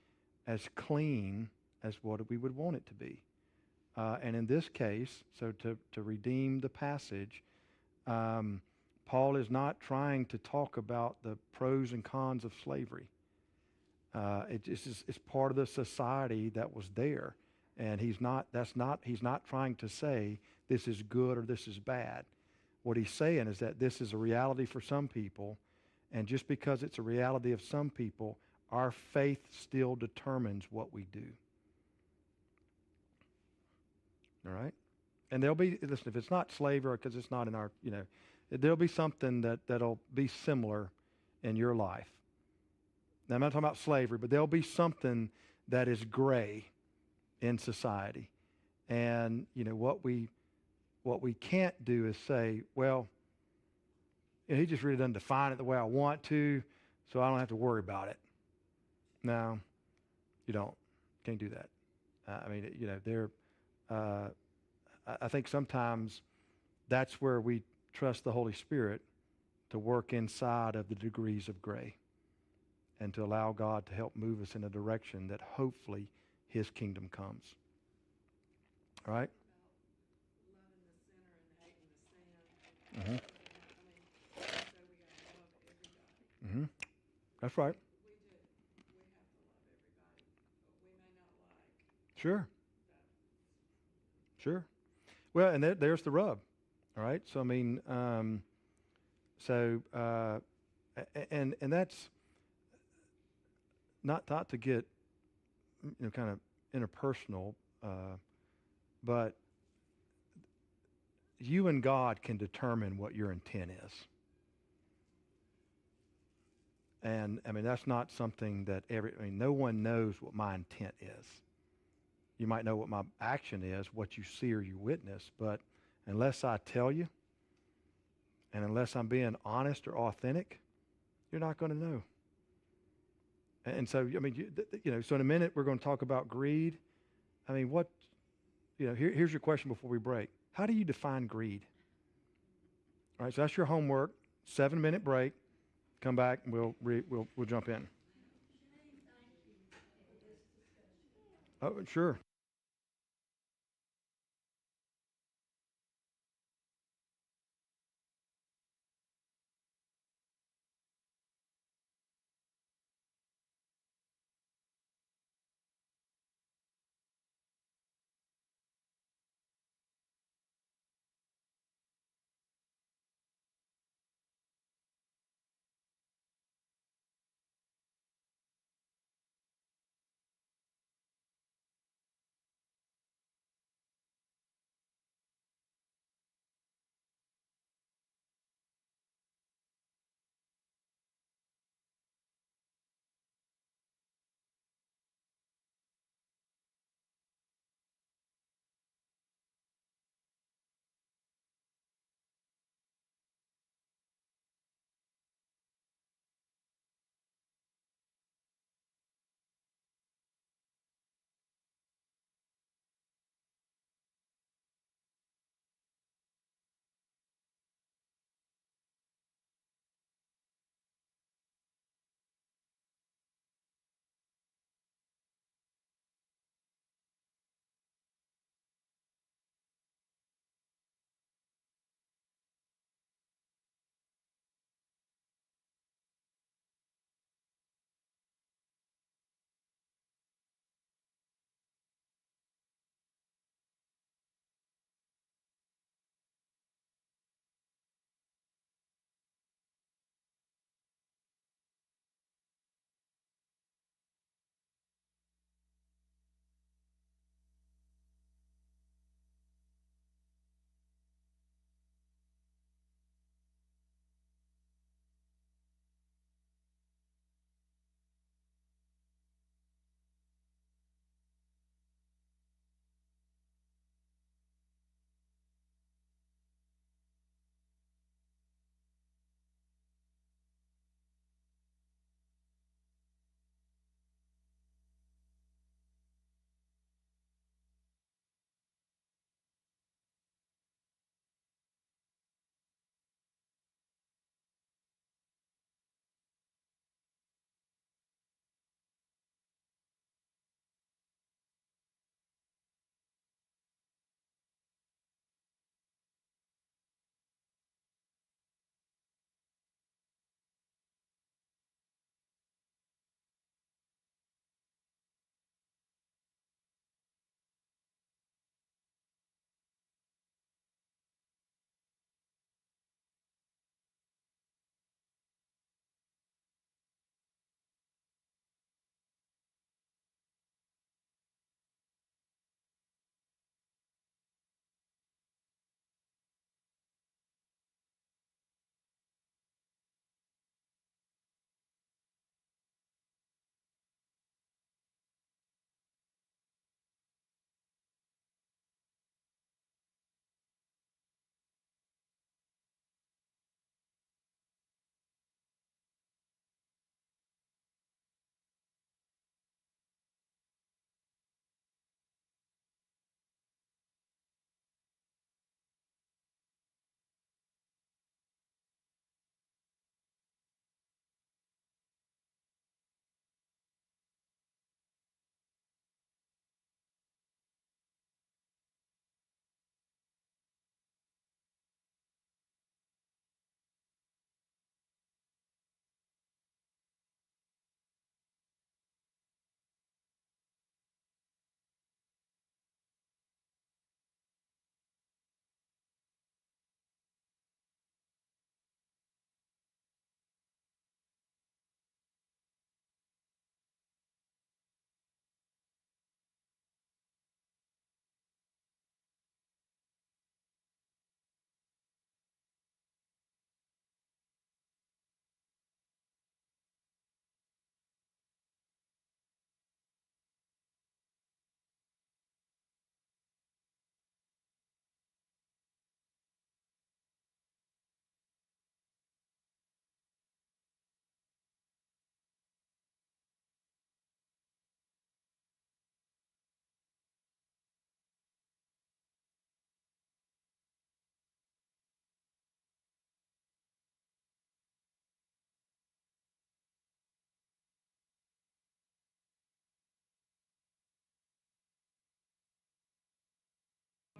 as clean as what we would want it to be. And in this case, so to redeem the passage, Paul is not trying to talk about the pros and cons of slavery. It's part of the society that was there, and he's not trying to say this is good or this is bad. What he's saying is that this is a reality for some people, and just because it's a reality of some people, our faith still determines what we do. All right? And listen, if it's not slavery, because it's not in our, there'll be something that'll be similar in your life. Now, I'm not talking about slavery, but there'll be something that is gray in society. And, what we can't do is say, well, he just really doesn't define it the way I want to, so I don't have to worry about it. No, you don't. Can't do that. I think sometimes that's where we trust the Holy Spirit to work inside of the degrees of gray and to allow God to help move us in a direction that hopefully His kingdom comes. All right? Loving the sinner and hating the sin. Mm-hmm. So we got to love everybody. Mm-hmm. That's right. We have to love everybody, but we may not like Sure. that. Sure. Well, and there's the rub. All right. So, I mean, and that's not to get, kind of interpersonal, but you and God can determine what your intent is. And, I mean, that's not something that no one knows what my intent is. You might know what my action is, what you see or you witness, but unless I tell you, And unless I'm being honest or authentic, you're not going to know. And so, I mean, so in a minute we're going to talk about greed. I mean, here's your question before we break. How do you define greed? All right, so that's your homework. 7-minute break. Come back and we'll jump in. Oh, sure.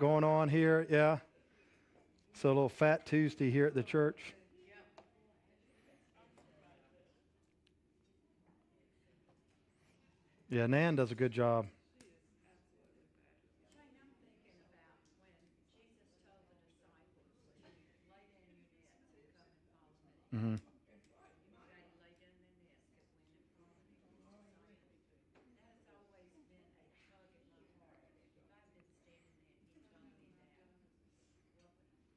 going on here. Yeah. So a little Fat Tuesday here at the church. Yeah, Nan does a good job. Shane, I'm thinking about when Jesus told the disciples to lay down your nets and come and follow me. Mm-hmm. You might have to lay down their nets because when they're following him, that has always been a tug at my heart. If I'd been standing there and he told me that, what would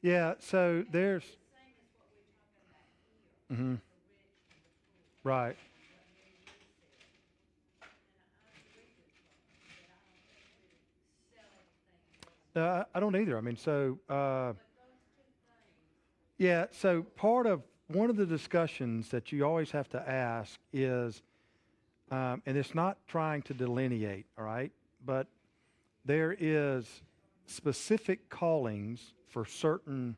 Yeah, so there's. the same as what we're talking about here, Mm-hmm. the rich and the poor, Right. what Mary Lou said. And I agree with her that I don't think we sell everything. I don't either. I mean, so. But those two things, Yeah, so one of the discussions that you always have to ask is, and it's not trying to delineate, all right, but there is specific callings for certain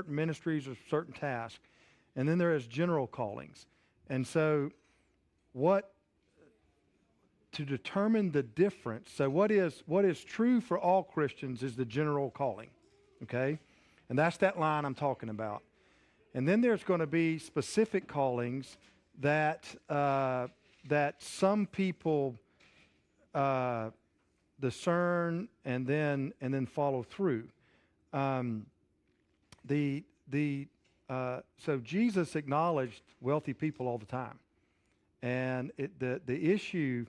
ministries or certain tasks, and then there is general callings. And so to determine the difference, so what is true for all Christians is the general calling, okay? And that's that line I'm talking about. And then there's going to be specific callings that some people discern and then follow through. So Jesus acknowledged wealthy people all the time, and the issue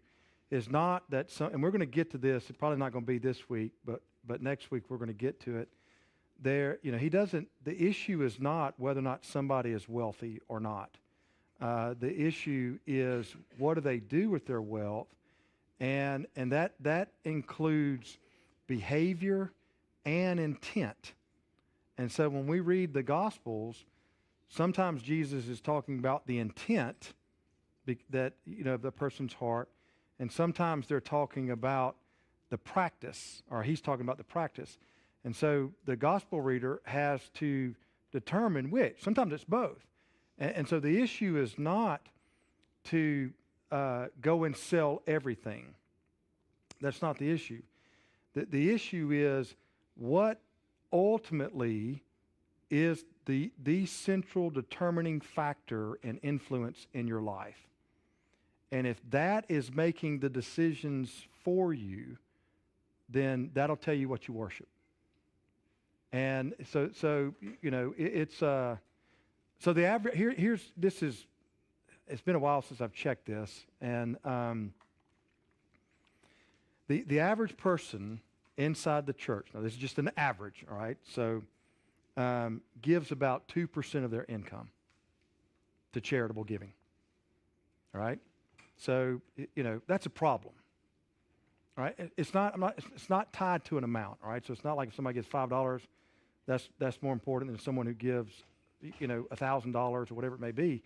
is not that some. And we're going to get to this. It's probably not going to be this week, but next week we're going to get to it. He doesn't. The issue is not whether or not somebody is wealthy or not. The issue is what do they do with their wealth, and that includes behavior and intent. And so when we read the Gospels, sometimes Jesus is talking about the intent that of the person's heart, and sometimes they're talking about the practice, or he's talking about the practice. And so the gospel reader has to determine which. Sometimes it's both. And so the issue is not to go and sell everything. That's not the issue. The issue is what ultimately is the central determining factor and influence in your life. And if that is making the decisions for you, then that'll tell you what you worship. And so it's so the average it's been a while since I've checked this, and the average person inside the church, now this is just an average, all right, so gives about 2% of their income to charitable giving, all right? So that's a problem. All right, it's not tied to an amount. All right, so it's not like if somebody gets $5, that's more important than someone who gives, $1,000 or whatever it may be.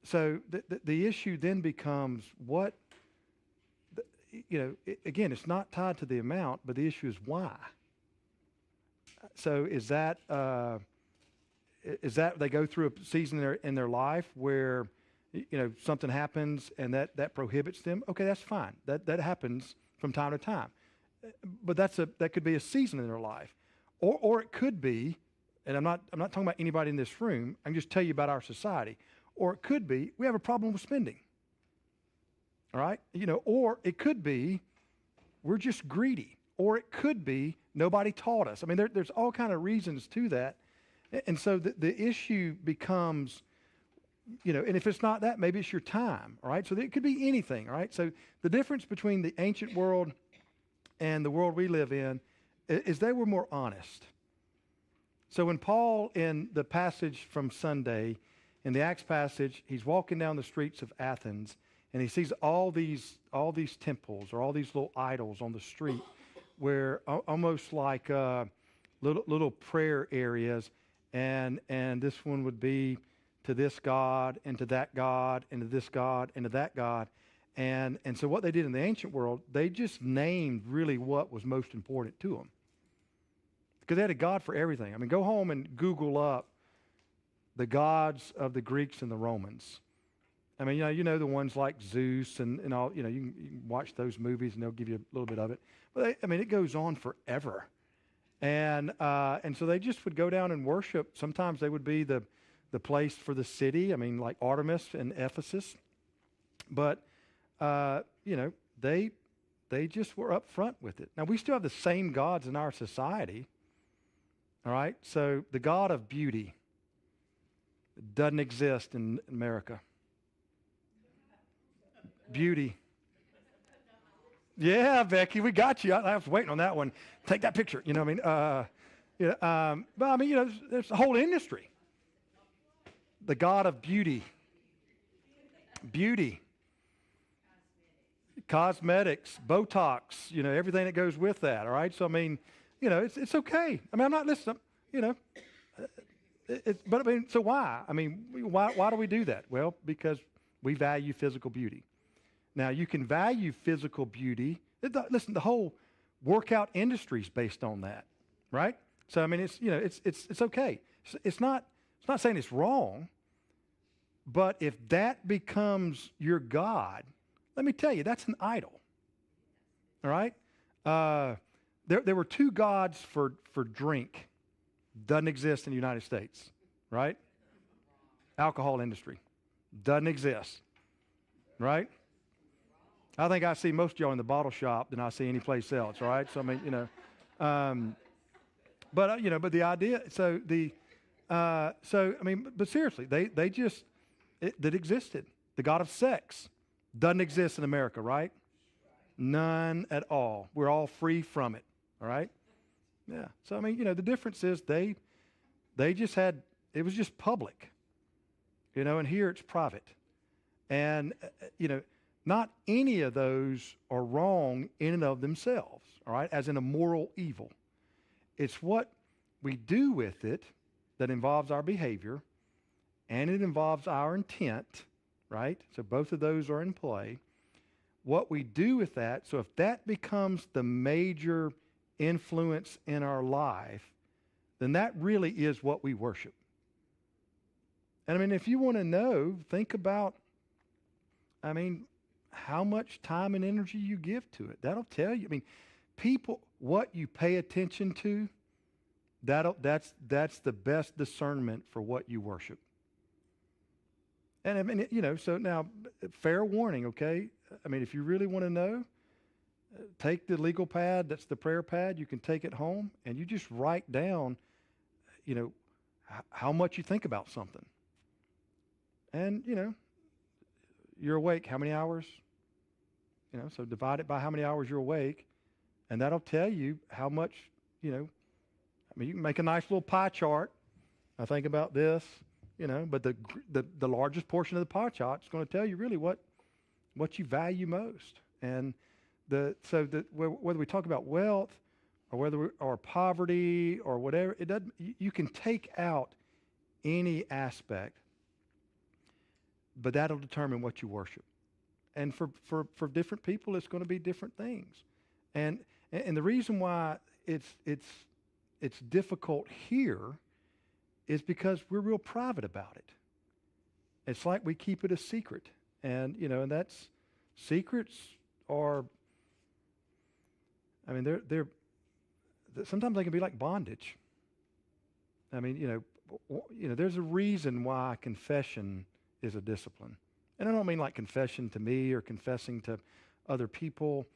So the issue then becomes again, it's not tied to the amount, but the issue is why. So is that they go through a season in their life where something happens and that prohibits them? Okay, that's fine. That happens from time to time, but that could be a season in their life, or it could be, and I'm not talking about anybody in this room. I can just tell you about our society. Or it could be we have a problem with spending. All right, or it could be we're just greedy, or it could be nobody taught us. I mean, there's all kind of reasons to that, and so the issue becomes. And if it's not that, maybe it's your time, all right? So it could be anything, all right? So the difference between the ancient world and the world we live in is they were more honest. So when Paul, in the passage from Sunday, in the Acts passage, he's walking down the streets of Athens, and he sees all these temples or all these little idols on the street where almost like little prayer areas, and this one would be to this God, and to that God, and to this God, and to that God. And so what they did in the ancient world, they just named really what was most important to them. Because they had a God for everything. I mean, go home and Google up the gods of the Greeks and the Romans. I mean, you know the ones like Zeus and all, you can watch those movies and they'll give you a little bit of it. But it goes on forever. And so they just would go down and worship. Sometimes they would be the place for the city. I mean, like Artemis in Ephesus. But, they just were up front with it. Now, we still have the same gods in our society. All right? So the God of beauty doesn't exist in America. Beauty. Yeah, Becky, we got you. I was waiting on that one. Take that picture. You know what I mean? But I mean, there's a whole industry. The God of beauty. Beauty. Cosmetics, Botox, everything that goes with that, all right? So, I mean, it's okay. I mean, I'm not listening, but I mean, so why? I mean, why do we do that? Well, because we value physical beauty. Now, you can value physical beauty. Listen, the whole workout industry is based on that, right? So, I mean, it's okay. It's not saying it's wrong, but if that becomes your God, let me tell you, that's an idol. All right? There were two gods for drink. Doesn't exist in the United States, right? Alcohol industry. Doesn't exist, right? I think I see most of y'all in the bottle shop than I see any place else, all right? So, I mean, but the idea, I mean, but seriously, they just, that existed. The God of sex doesn't exist in America, right? None at all. We're all free from it, all right? Yeah. So, I mean, the difference is they just had, it was just public, and here it's private. And, not any of those are wrong in and of themselves, all right, as in a moral evil. It's what we do with it that involves our behavior, and it involves our intent, right? So both of those are in play. What we do with that, so if that becomes the major influence in our life, then that really is what we worship. And I mean, if you want to know, think about, I mean, how much time and energy you give to it. That'll tell you. I mean, people, what you pay attention to, that's the best discernment for what you worship. And I mean, so now, fair warning, okay? I mean, if you really want to know, take the legal pad, that's the prayer pad, you can take it home, and you just write down, how much you think about something. And, you're awake how many hours? So divide it by how many hours you're awake, and that'll tell you how much, I mean, you can make a nice little pie chart. I think about this, but the largest portion of the pie chart is going to tell you really what you value most. And whether we talk about wealth or poverty or whatever, it doesn't. You can take out any aspect, but that'll determine what you worship. And for different people, it's going to be different things. And the reason why it's difficult here is because we're real private about it. It's like we keep it a secret. And, and that's, secrets are, I mean, they're sometimes they can be like bondage. I mean, there's a reason why confession is a discipline. And I don't mean like confession to me or confessing to other people,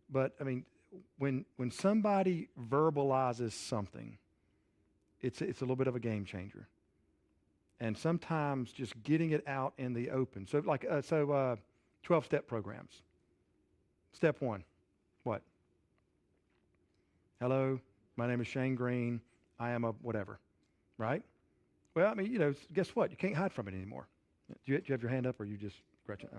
but I mean, when somebody verbalizes something, it's a little bit of a game changer. And sometimes just getting it out in the open. So 12-step programs. Step 1, what? Hello, my name is Shane Green. I am a whatever, right? Well, I mean, guess what? You can't hide from it anymore. Do you have your hand up, or you just scratching?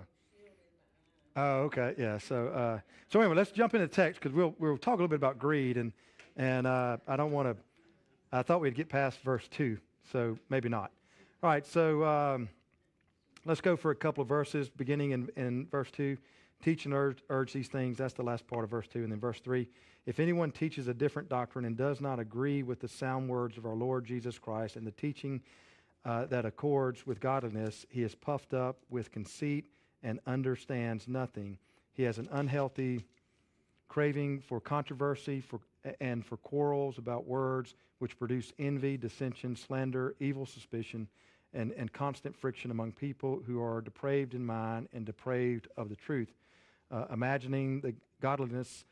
Oh, okay, yeah. So anyway, let's jump into the text because we'll talk a little bit about greed, and I don't want to. I thought we'd get past verse 2, so maybe not. All right, so let's go for a couple of verses, beginning in verse 2. Teach and urge these things. That's the last part of verse 2, and then verse 3. If anyone teaches a different doctrine and does not agree with the sound words of our Lord Jesus Christ and the teaching that accords with godliness. He is puffed up with conceit and understands nothing. He has an unhealthy craving for controversy and for quarrels about words, which produce envy, dissension, slander, evil suspicion, and constant friction among people who are depraved in mind and depraved of the truth. Imagining that godliness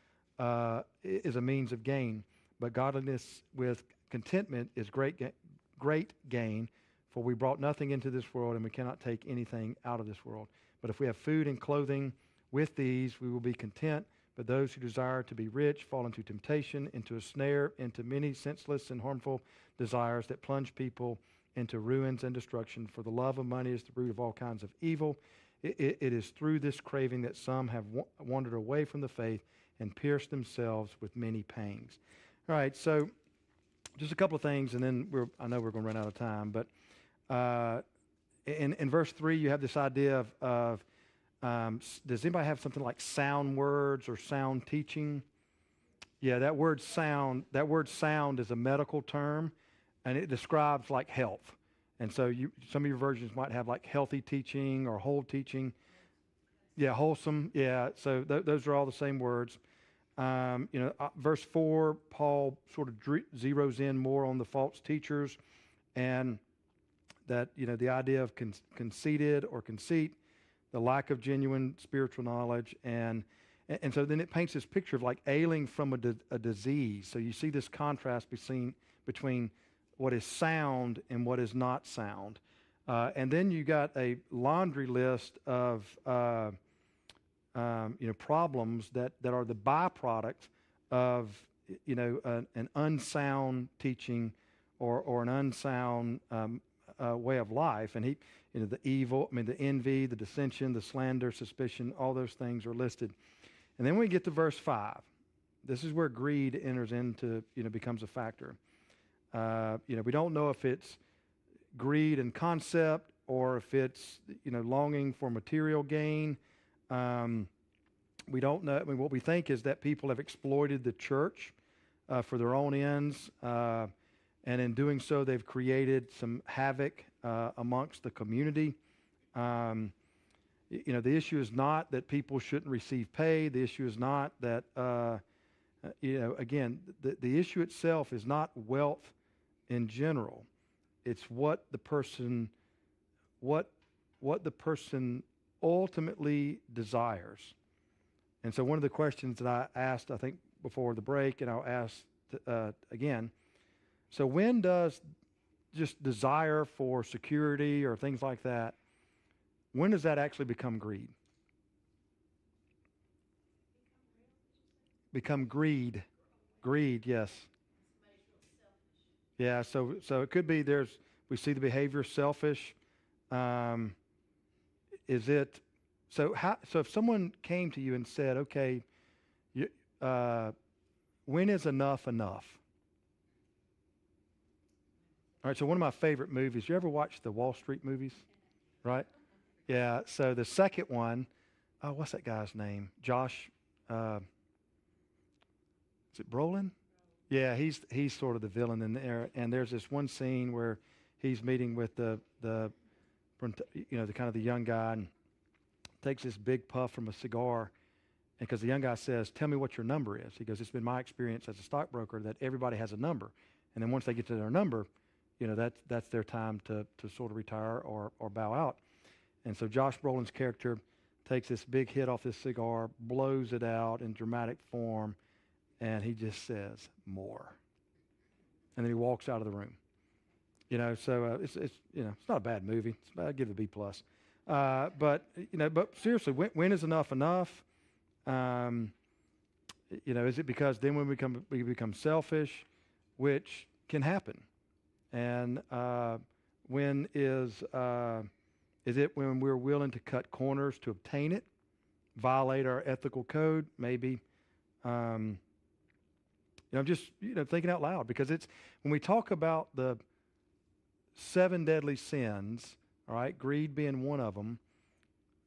is a means of gain, but godliness with contentment is great gain, for we brought nothing into this world, and we cannot take anything out of this world. But if we have food and clothing with these, we will be content. But those who desire to be rich fall into temptation, into a snare, into many senseless and harmful desires that plunge people into ruins and destruction. For the love of money is the root of all kinds of evil. It is through this craving that some have wandered away from the faith and pierced themselves with many pangs. All right, so just a couple of things, and then I know we're going to run out of time. But in verse 3, you have this idea of does anybody have something like sound words or sound teaching? Yeah, that word sound is a medical term, and it describes like health. And so some of your versions might have like healthy teaching or whole teaching. Yeah, wholesome. Yeah, so those are all the same words. Verse 4, Paul sort of zeroes in more on the false teachers, and that the idea of conceited or conceit, the lack of genuine spiritual knowledge, and so then it paints this picture of like ailing from a disease. So you see this contrast between what is sound and what is not sound. And then you got a laundry list of problems that are the byproduct of an unsound teaching or an unsound way of life. And the evil, the envy, the dissension, the slander, suspicion, all those things are listed. And then we get to verse 5. This is where greed enters into, becomes a factor. We don't know if it's greed and concept or if it's, longing for material gain. We don't know. What we think is that people have exploited the church for their own ends. And in doing so, they've created some havoc amongst the community. The issue is not that people shouldn't receive pay. The issue is not that, again, the issue itself is not wealth in general. It's what the person ultimately desires. And so one of the questions that I asked, I think, before the break, and I'll ask again, so when does just desire for security or things like that, when does that actually become greed? Become greed. Greed, yes. Yeah, so it could be we see the behavior selfish. Is it, so if someone came to you and said, okay, when is enough enough? All right, so one of my favorite movies, you ever watch the Wall Street movies? Right? Yeah, so the second one, what's that guy's name? Josh, is it Brolin? Yeah, he's sort of the villain in there. And there's this one scene where he's meeting with the kind of the young guy, and takes this big puff from a cigar. And because the young guy says, "Tell me what your number is." He goes, "It's been my experience as a stockbroker that everybody has a number. And then once they get to their number, that's their time to sort of retire or bow out." And so Josh Brolin's character takes this big hit off this cigar, blows it out in dramatic form, and he just says, "More." And then he walks out of the room. So it's not a bad movie. I'd give it a B+. But seriously, when is enough enough? Is it because then we become selfish, which can happen? And when is it when we're willing to cut corners to obtain it, violate our ethical code? Maybe. I'm just thinking out loud, because it's when we talk about the 7 deadly sins, all right, greed being one of them.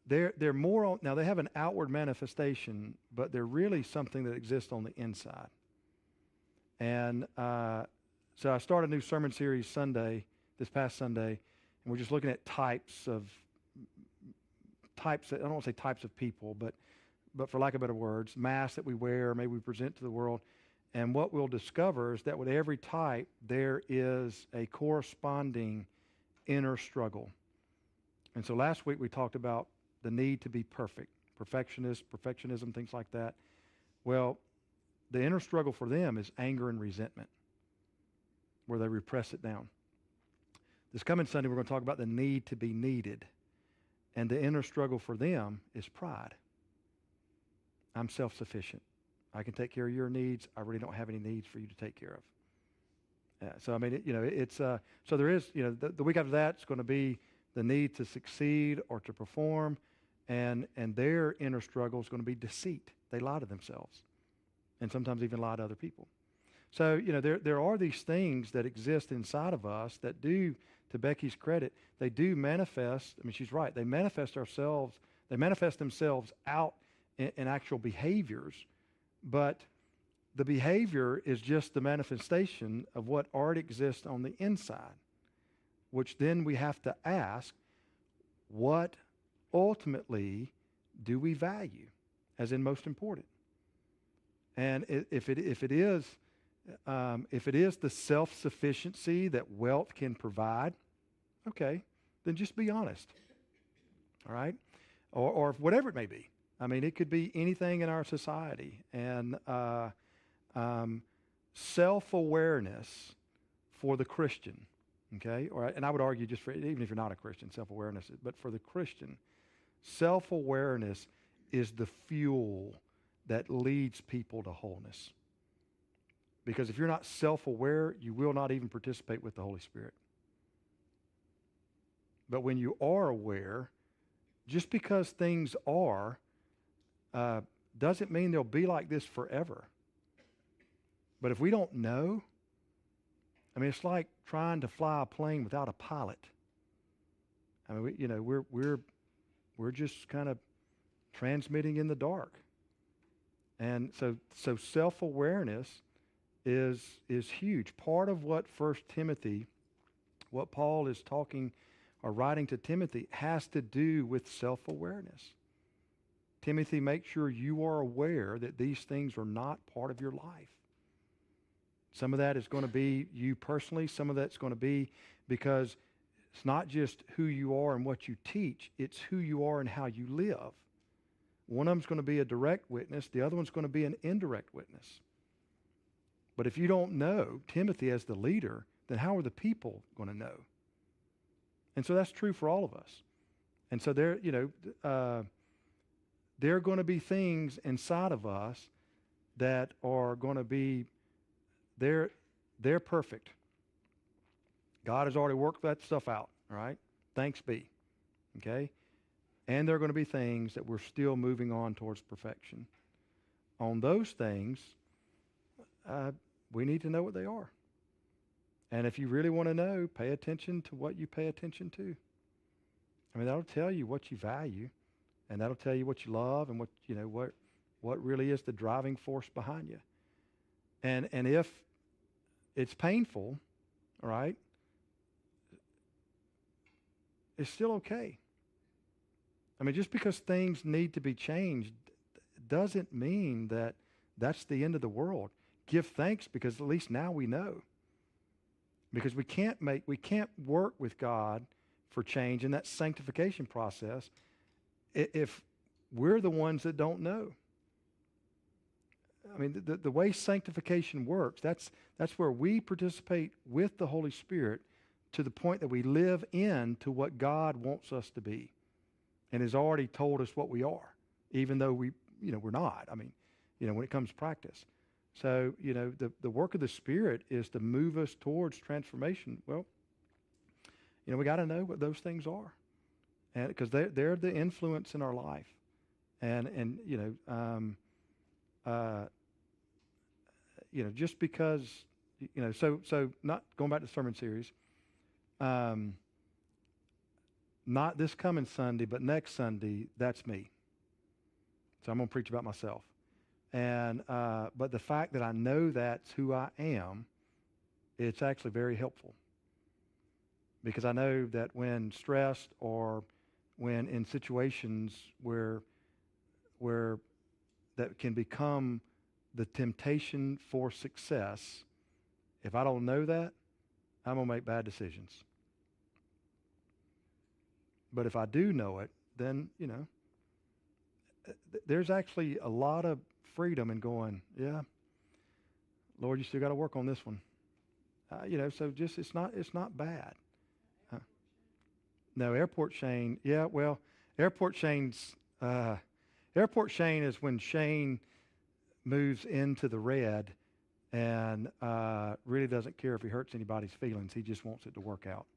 They're more now they have an outward manifestation, but they're really something that exists on the inside. And so I started a new sermon series this past Sunday, And we're just looking at types, I don't want to say types of people, but for lack of better words, masks that we wear, maybe we present to the world. And what we'll discover is that with every type, there is a corresponding inner struggle. And so last week we talked about the need to be perfect, perfectionism, things like that. Well, the inner struggle for them is anger and resentment, where they repress it down. This coming Sunday, we're going to talk about the need to be needed. And the inner struggle for them is pride. I'm self-sufficient. I can take care of your needs. I really don't have any needs for you to take care of. So, I mean, so there is, the week after that, it's going to be the need to succeed or to perform. And their inner struggle is going to be deceit. They lie to themselves and sometimes even lie to other people. So, there are these things that exist inside of us that do, to Becky's credit, they do manifest. I mean, she's right. They manifest themselves out in actual behaviors, but the behavior is just the manifestation of what already exists on the inside, which then we have to ask, what ultimately do we value as in most important? And if it is the self-sufficiency that wealth can provide, okay, then just be honest, all right? Or whatever it may be. I mean, it could be anything in our society. And self-awareness for the Christian, okay? And I would argue just for, even if you're not a Christian, self-awareness, but for the Christian, self-awareness is the fuel that leads people to wholeness. Because if you're not self-aware, you will not even participate with the Holy Spirit. But when you are aware, just because things are, doesn't mean they'll be like this forever. But if we don't know, I mean, it's like trying to fly a plane without a pilot. I mean, we're just kind of transmitting in the dark. And so self-awareness is huge. Part of what 1 Timothy, what Paul is talking or writing to Timothy, has to do with self-awareness. Timothy, make sure you are aware that these things are not part of your life. Some of that is going to be you personally. Some of that's going to be because it's not just who you are and what you teach. It's who you are and how you live. One of them's going to be a direct witness. The other one's going to be an indirect witness. But if you don't know Timothy as the leader, then how are the people going to know? And so that's true for all of us. And so there are going to be things inside of us that are going to be, they're perfect. God has already worked that stuff out, all right? Thanks be, okay? And there are going to be things that we're still moving on towards perfection. On those things, we need to know what they are. And if you really want to know, pay attention to what you pay attention to. I mean, that'll tell you what you value, and that'll tell you what you love and what really is the driving force behind you. And if it's painful, all right, it's still okay. I mean, just because things need to be changed doesn't mean that that's the end of the world. Give thanks because at least now we know. Because we can't work with God for change in that sanctification process if we're the ones that don't know. I mean, the way sanctification works, that's where we participate with the Holy Spirit to the point that we live into what God wants us to be and has already told us what we are, even though we're not. I mean, when it comes to practice. So, the work of the Spirit is to move us towards transformation. Well, we got to know what those things are, and because they're the influence in our life, and just because so not going back to the sermon series, not this coming Sunday, but next Sunday, that's me. So I'm going to preach about myself. And but the fact that I know that's who I am, it's actually very helpful. because I know that when stressed or when in situations where that can become the temptation for success, if I don't know that, I'm going to make bad decisions. But if I do know it, then, there's actually a lot of freedom in going, yeah, Lord, you still got to work on this one. So just it's not bad. No, airport shame. Yeah, well, airport shame's airport shame is when Shane moves into the red and really doesn't care if he hurts anybody's feelings. He just wants it to work out.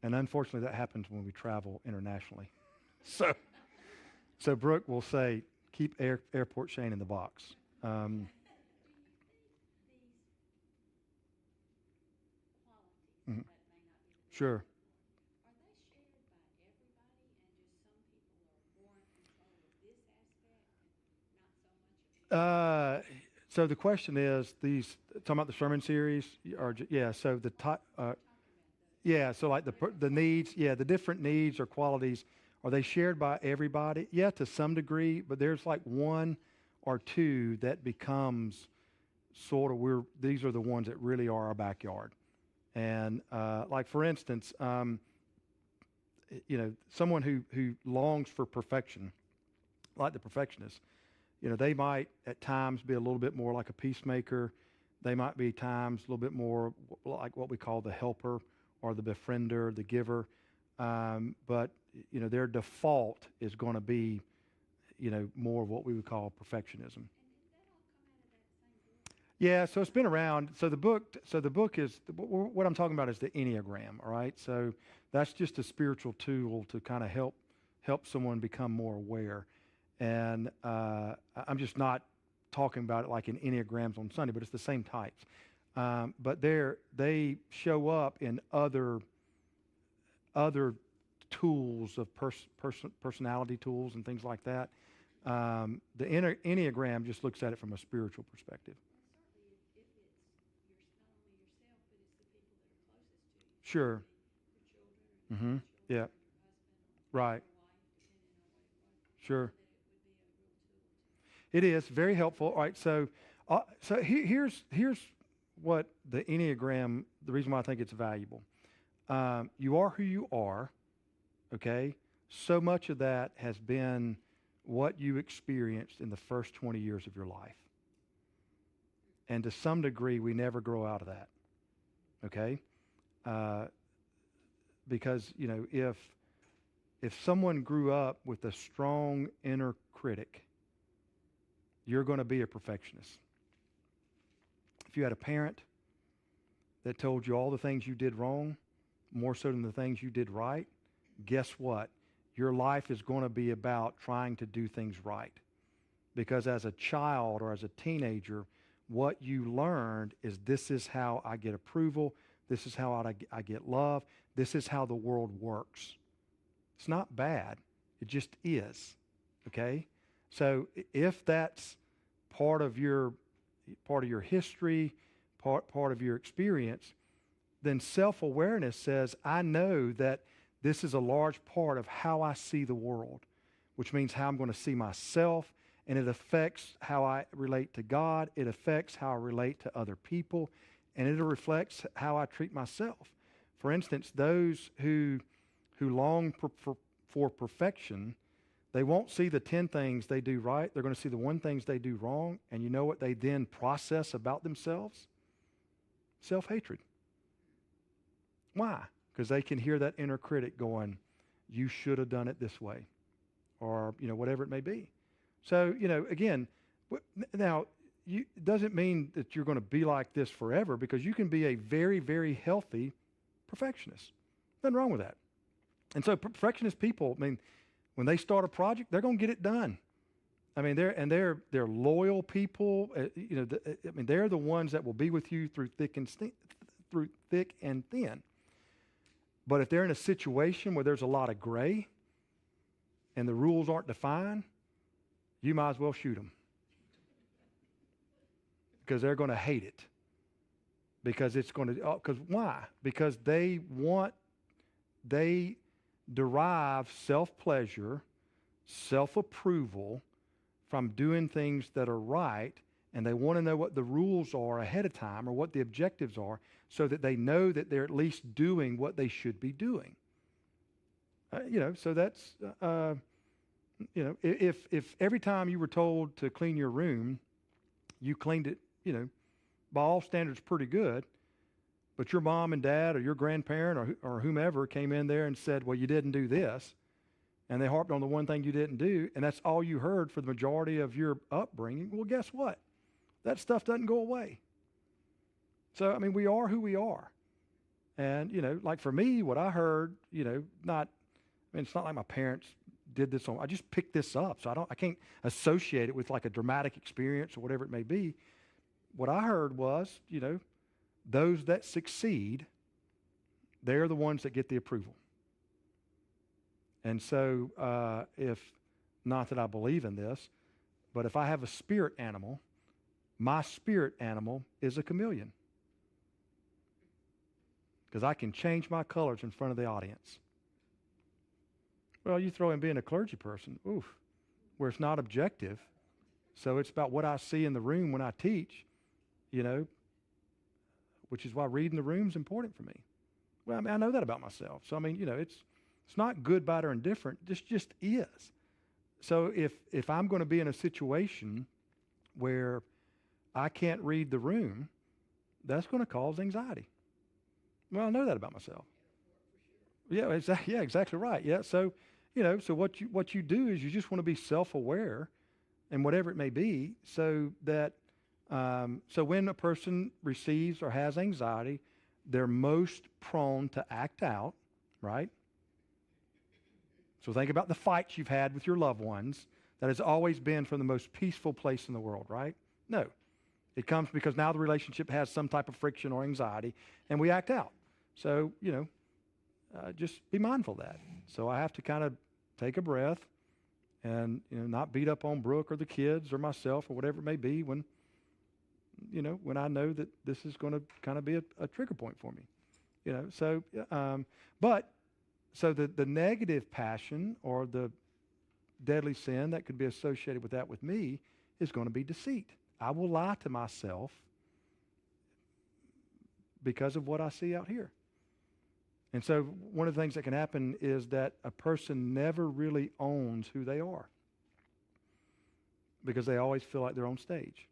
And unfortunately, that happens when we travel internationally. So Brooke will say, keep airport Shane in the box. Do you think these qualities, Mhm. that may not be the Sure. are they shared by everybody, and just some people are more in control of this aspect and not so much of the So the question is, these talking about the sermon series, or so the so like the needs, the different needs or qualities, are they shared by everybody? Yeah, to some degree, but there's like one or two that becomes sort of these are the ones that really are our backyard. And like for instance, someone who longs for perfection, like the perfectionist, they might at times be a little bit more like a peacemaker. They might be times a little bit more like what we call the helper or the befriender, the giver. But their default is going to be, more of what we would call perfectionism. Yeah, so it's been around. So the book is what I'm talking about is the Enneagram. All right, so that's just a spiritual tool to kind of help someone become more aware. And I'm just not talking about it like in Enneagrams on Sunday, but it's the same types. But they show up in other tools of personality tools and things like that. The Enneagram just looks at it from a spiritual perspective. Sure. Mm-hmm. Yeah. Right. Sure. It is very helpful. All right. So here's what the Enneagram. The reason why I think it's valuable. You are who you are. Okay. So much of that has been what you experienced in the first 20 years of your life. And to some degree, we never grow out of that. Okay. Because if someone grew up with a strong inner critic, you're going to be a perfectionist. If you had a parent that told you all the things you did wrong, more so than the things you did right, guess what? Your life is going to be about trying to do things right. Because as a child or as a teenager, what you learned is this is how I get approval, this is how I get love, this is how the world works. It's not bad. It just is. Okay? So if that's part of your history, part of your experience, then self-awareness says, I know that this is a large part of how I see the world, which means how I'm going to see myself, and it affects how I relate to God, it affects how I relate to other people, and it reflects how I treat myself. For instance, those who long for perfection, they won't see the 10 things they do right. They're going to see the 1 things they do wrong. And you know what they then process about themselves? Self-hatred. Why? Because they can hear that inner critic going, you should have done it this way. Or, whatever it may be. So, again, now, it doesn't mean that you're going to be like this forever, because you can be a very, very healthy perfectionist. Nothing wrong with that. And so perfectionist people, when they start a project, they're going to get it done. They're loyal people. They're the ones that will be with you through thick and thin. But if they're in a situation where there's a lot of gray and the rules aren't defined, you might as well shoot them, because they're going to hate it. Because it's going to. Because why? Because they want they derive self-pleasure, self-approval from doing things that are right, and they want to know what the rules are ahead of time or what the objectives are so that they know that they're at least doing what they should be doing. So that's, if every time you were told to clean your room, you cleaned it, by all standards pretty good, but your mom and dad or your grandparent or whomever came in there and said, well, you didn't do this, and they harped on the one thing you didn't do, and that's all you heard for the majority of your upbringing, well, guess what? That stuff doesn't go away. So, we are who we are. And, like for me, what I heard, it's not like my parents did this I just picked this up, so I can't associate it with like a dramatic experience or whatever it may be. What I heard was, those that succeed, they're the ones that get the approval. And so, not that I believe in this, but if I have a spirit animal, my spirit animal is a chameleon. Because I can change my colors in front of the audience. Well, you throw in being a clergy person, where it's not objective. So it's about what I see in the room when I teach, which is why reading the room is important for me. Well, I know that about myself. So, it's not good, bad, or indifferent. This just is. So if I'm going to be in a situation where I can't read the room, that's going to cause anxiety. Well, I know that about myself. Yeah, exactly right. Yeah, so so what you do is you just want to be self-aware, and whatever it may be, so that so when a person receives or has anxiety, they're most prone to act out, right? So think about the fights you've had with your loved ones. That has always been from the most peaceful place in the world, right? No. It comes because now the relationship has some type of friction or anxiety, and we act out. So, just be mindful of that. So I have to kind of take a breath and, not beat up on Brooke or the kids or myself or whatever it may be when I know that this is going to kind of be a trigger point for me. So the negative passion or the deadly sin that could be associated with that with me is going to be deceit. I will lie to myself because of what I see out here. And so one of the things that can happen is that a person never really owns who they are because they always feel like they're on stage.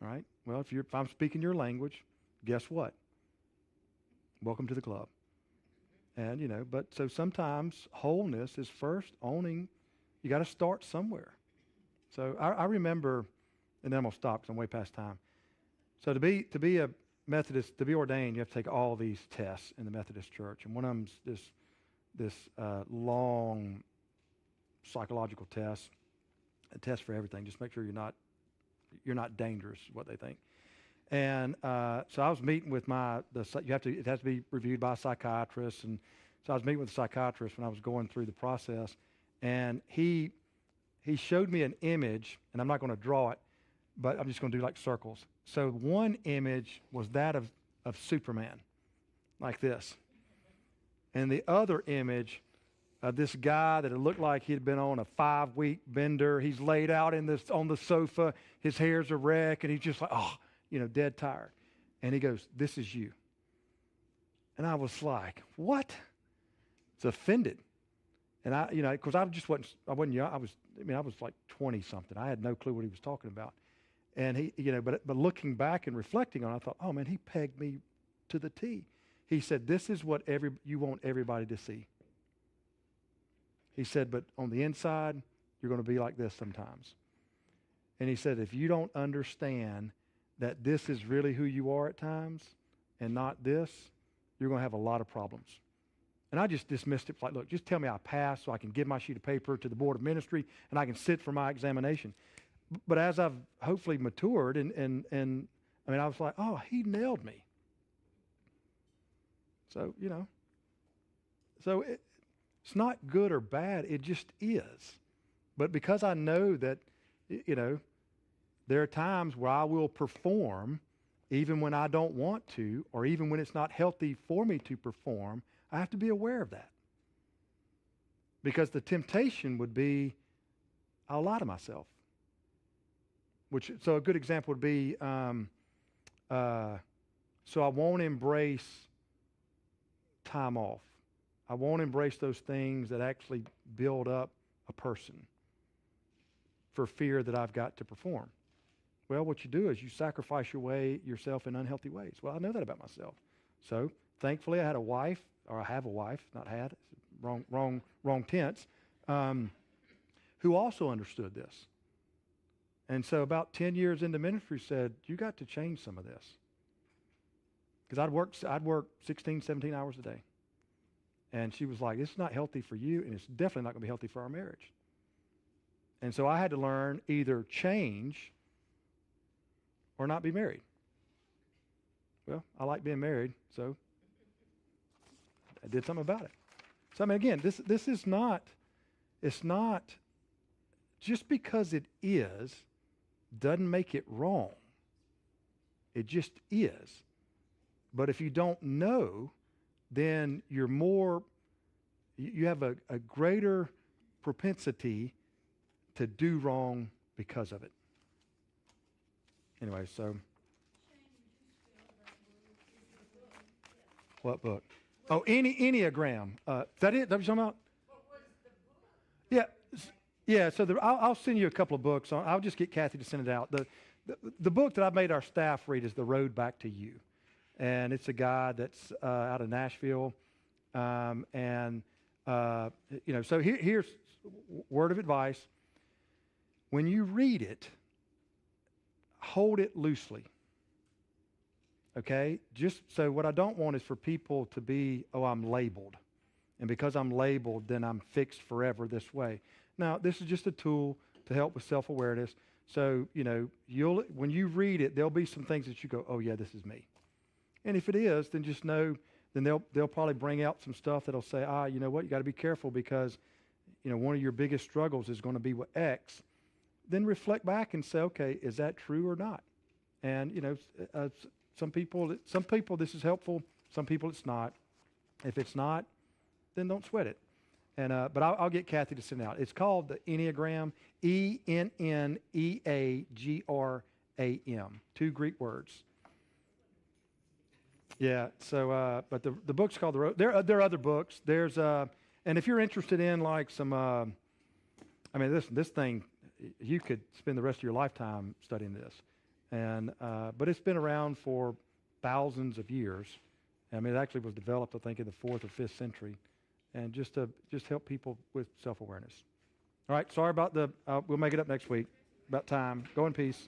All right? Well, if I'm speaking your language, guess what? Welcome to the club. And, but so sometimes wholeness is first owning. You got to start somewhere. So I remember, and then I'm going to stop because I'm way past time. So to be a Methodist, to be ordained, you have to take all these tests in the Methodist Church. And one of them's this long psychological test, a test for everything. Just make sure you're not dangerous, is what they think. And so I was meeting with it has to be reviewed by a psychiatrist. And so I was meeting with a psychiatrist when I was going through the process. And he showed me an image, and I'm not going to draw it, but I'm just going to do like circles. So one image was that of Superman, like this. And the other image of this guy that it looked like he'd been on a 5-week bender. He's laid out on the sofa. His hair's a wreck, and he's just like, dead tired. And he goes, "This is you." And I was like, "What?" It's offended. And because I wasn't young. I was like 20 something. I had no clue what he was talking about. And he, but looking back and reflecting on it, I thought, oh man, he pegged me to the T. He said, "This is what you want everybody to see." He said, "But on the inside, you're going to be like this sometimes." And he said, "If you don't understand that this is really who you are at times and not this, you're going to have a lot of problems." And I just dismissed it like, look, just tell me I passed so I can give my sheet of paper to the board of ministry and I can sit for my examination. But as I've hopefully matured and I was like, oh, he nailed me. So, so it's not good or bad. It just is. But because I know that, there are times where I will perform even when I don't want to, or even when it's not healthy for me to perform, I have to be aware of that. Because the temptation would be, I'll lie to myself. So a good example would be, so I won't embrace time off. I won't embrace those things that actually build up a person for fear that I've got to perform. Well, what you do is you sacrifice yourself in unhealthy ways. Well, I know that about myself. So thankfully I had a wife, or I have a wife, not had, wrong tense, who also understood this. And so about 10 years into ministry said, you got to change some of this. Because I'd work 16, 17 hours a day. And she was like, it's not healthy for you, and it's definitely not going to be healthy for our marriage. And so I had to learn either change or not be married. Well, I like being married, so I did something about it. So, I mean, again, this is not, it's not, just because it is, doesn't make it wrong. It just is. But if you don't know, then you have a greater propensity to do wrong because of it. Anyway, so. What book? Oh, Enneagram. Is that it? That what you're talking about? Yeah. Yeah, so I'll send you a couple of books. I'll just get Kathy to send it out. The book that I've made our staff read is The Road Back to You. And it's a guy that's out of Nashville. So here's word of advice. When you read it, hold it loosely. Okay? Just so what I don't want is for people to be, I'm labeled. And because I'm labeled, then I'm fixed forever this way. Now, this is just a tool to help with self-awareness. So, when you read it, there'll be some things that you go, oh yeah, this is me. And if it is, then just know, then they'll probably bring out some stuff that'll say, you know what, you got to be careful because, one of your biggest struggles is going to be with X. Then reflect back and say, okay, is that true or not? And, some people this is helpful. Some people it's not. If it's not, then don't sweat it. And but I'll get Kathy to send it out. It's called the Enneagram, Enneagram, 2 Greek words. Yeah. So, but the book's called The Road. There are other books. There's and if you're interested in like some, this thing, you could spend the rest of your lifetime studying this. And but it's been around for thousands of years. I mean, it actually was developed, I think, in the 4th or 5th century, and just to help people with self-awareness. All right. Sorry about we'll make it up next week. About time. Go in peace.